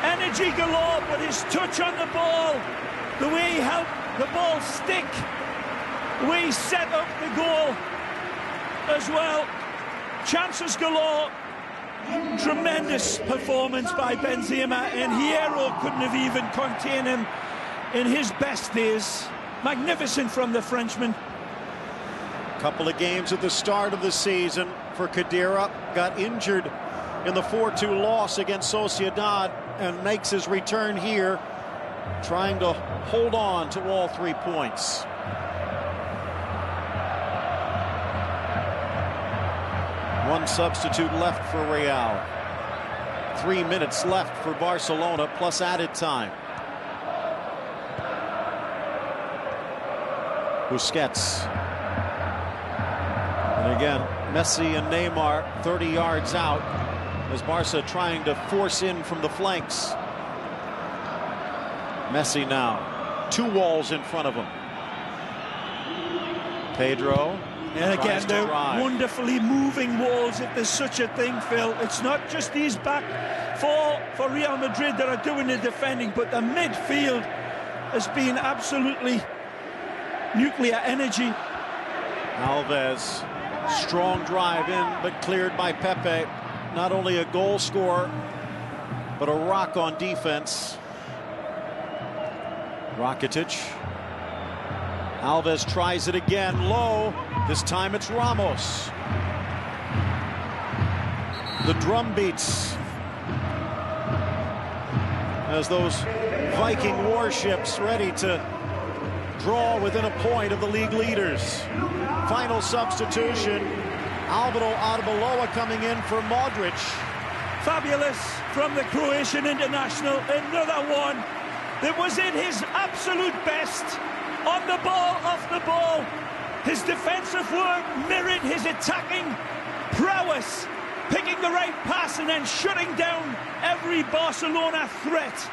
Energy galore, but his touch on the ball, the way he helped the ball stick, the way he set up the goal as well. Chances galore. Tremendous performance by Benzema, and Hierro couldn't have even contained him in his best days. Magnificent from the Frenchman. Couple of games at the start of the season for Khedira. Got injured in the 4-2 loss against Sociedad and makes his return here, trying to hold on to all 3 points. One substitute left for Real. 3 minutes left for Barcelona, plus added time. Busquets. And again, Messi and Neymar 30 yards out as Barca trying to force in from the flanks. Messi now, 2 walls in front of him. Pedro. And again, they're wonderfully moving walls, if there's such a thing, Phil. It's not just these back four for Real Madrid that are doing the defending, but the midfield has been absolutely nuclear energy. Alves, strong drive in, but cleared by Pepe. Not only a goal scorer, but a rock on defense. Rakitic. Alves tries it again, low. This time it's Ramos. The drum beats as those Viking warships ready to draw within a point of the league leaders. Final substitution. Alvaro Arbeloa coming in for Modric. Fabulous from the Croatian international. Another one that was in his absolute best. On the ball, off the ball. His defensive work mirrored his attacking prowess. Picking the right pass and then shutting down every Barcelona threat.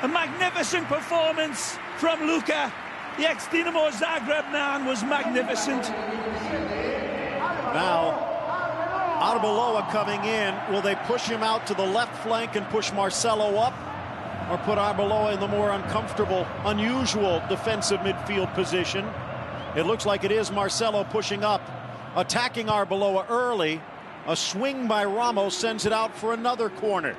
A magnificent performance from Luka. The ex-Dinamo Zagreb man was magnificent. Now, Arbeloa coming in. Will they push him out to the left flank and push Marcelo up? Or put Arbeloa in the more uncomfortable, unusual defensive midfield position? It looks like it is Marcelo pushing up, attacking Arbeloa early. A swing by Ramos sends it out for another corner.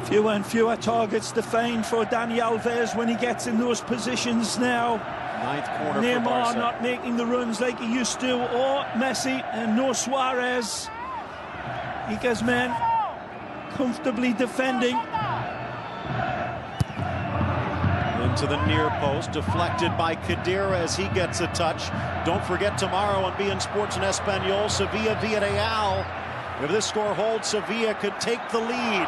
Fewer and fewer targets to find for Dani Alves when he gets in those positions now. Ninth corner Neymar for Barca. not making the runs like he used to, or Messi, and no Suarez. Ica's men comfortably defending. Into the near post, deflected by Khedira as he gets a touch. Don't forget tomorrow on beIN Sports and Espanol, Sevilla-Villarreal. If this score holds, Sevilla could take the lead.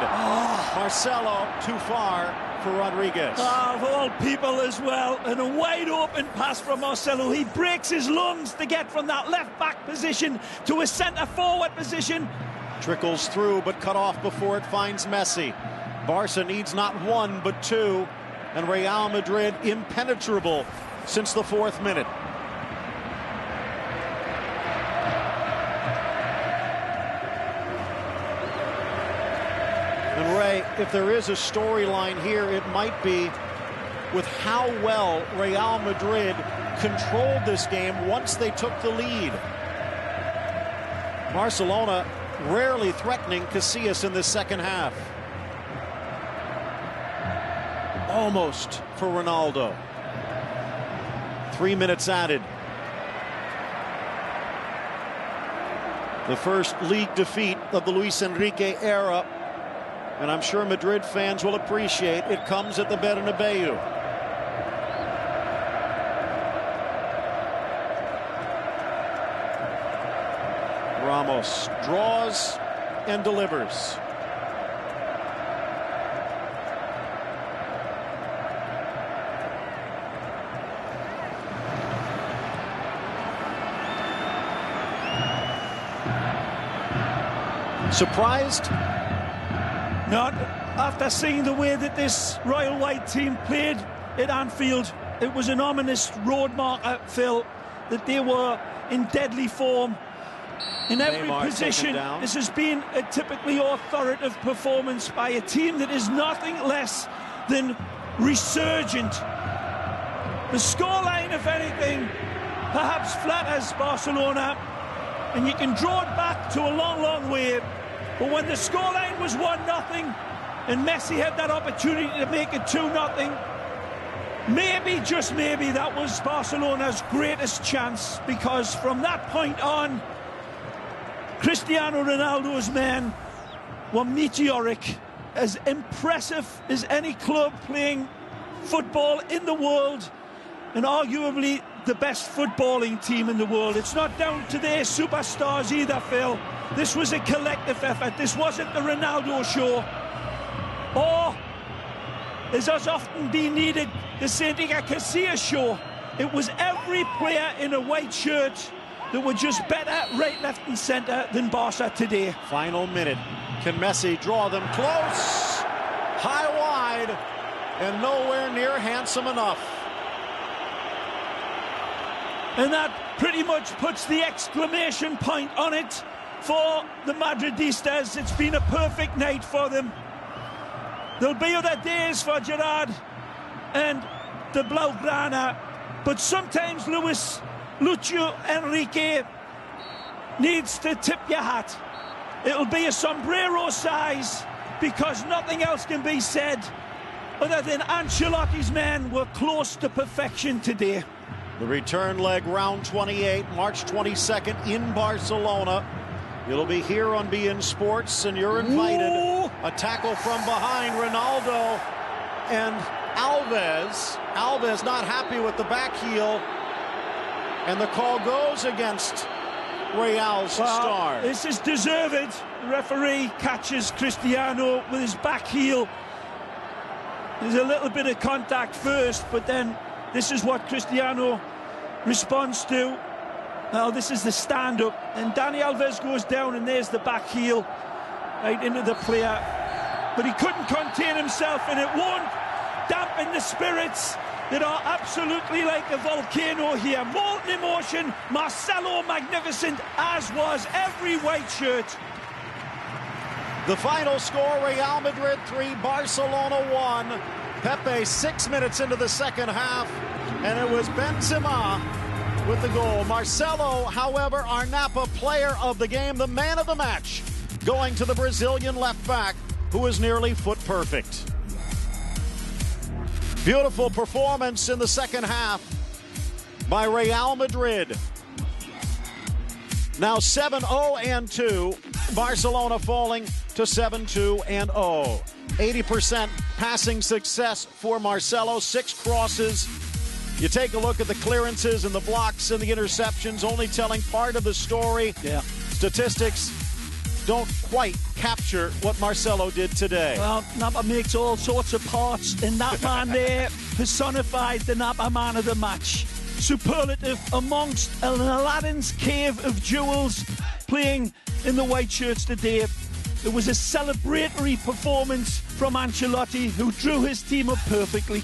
Marcelo too far for Rodriguez. Of all people as well, and a wide open pass from Marcelo. He breaks his lungs to get from that left back position to a centre forward position. Trickles through but cut off before it finds Messi. Barca needs not one but two, and Real Madrid impenetrable since the 4th minute. And Ray, if there is a storyline here, it might be with how well Real Madrid controlled this game once they took the lead. Barcelona rarely threatening Casillas in the second half. Almost for Ronaldo. 3 minutes added. The first league defeat of the Luis Enrique era. And I'm sure Madrid fans will appreciate it comes at the Bernabeu. Ramos draws and delivers. Surprised? Not after seeing the way that this Royal White team played at Anfield. It was an ominous road marker, Phil, that they were in deadly form. In every Neymar position, this has been a typically authoritative performance by a team that is nothing less than resurgent. The scoreline, if anything, perhaps flatters Barcelona, and you can draw it back to a long, long way. But when the scoreline was 1-0, and Messi had that opportunity to make it 2-0, maybe, just maybe, that was Barcelona's greatest chance, because from that point on, Cristiano Ronaldo's men were meteoric, as impressive as any club playing football in the world, and arguably the best footballing team in the world. It's not down to their superstars either, Phil. This was a collective effort. This wasn't the Ronaldo show. Or, as has often been needed, the Enrique Casillas show. It was every player in a white shirt that were just better right, left and centre than Barca today. Final minute. Can Messi draw them close? High wide and nowhere near handsome enough. And that pretty much puts the exclamation point on it for the Madridistas. It's been a perfect night for them. There'll be other days for Gerard and the Blaugrana, but sometimes Lucio Enrique needs to tip your hat. It'll be a sombrero size, because nothing else can be said other than Ancelotti's men were close to perfection today. The return leg, round 28, March 22nd in Barcelona. It'll be here on beIN Sports, and you're invited. Ooh. A tackle from behind, Ronaldo and Alves. Alves not happy with the back heel. And the call goes against Real's star. This is deserved. The referee catches Cristiano with his back heel. There's a little bit of contact first, but then this is what Cristiano responds to. Now this is the stand-up, and Dani Alves goes down, and there's the back heel right into the player. But he couldn't contain himself, and it won't dampen the spirits that are absolutely like a volcano here. Molten emotion, Marcelo magnificent, as was every white shirt. The final score, Real Madrid 3, Barcelona 1. Pepe 6 minutes into the second half, and it was Benzema with the goal. Marcelo, however, our Napa player of the game, the man of the match, going to the Brazilian left back, who is nearly foot perfect. Beautiful performance in the second half by Real Madrid. Now 7-0-2. Barcelona falling to 7-2-0. 80% passing success for Marcelo. 6 crosses. You take a look at the clearances and the blocks and the interceptions, only telling part of the story. Yeah. Statistics don't quite capture what Marcelo did today. Well, Napa makes all sorts of parts, and that man there personified the Napa man of the match. Superlative amongst Aladdin's cave of jewels playing in the white shirts today. It was a celebratory performance from Ancelotti, who drew his team up perfectly.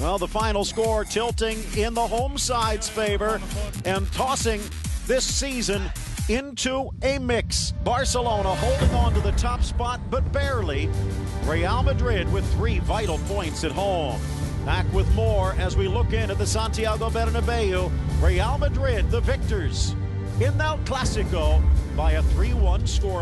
Well, the final score tilting in the home side's favor and tossing this season into a mix. Barcelona holding on to the top spot, but barely. Real Madrid with 3 vital points at home. Back with more as we look in at the Santiago Bernabeu. Real Madrid, the victors, in El Classico by a 3-1 score.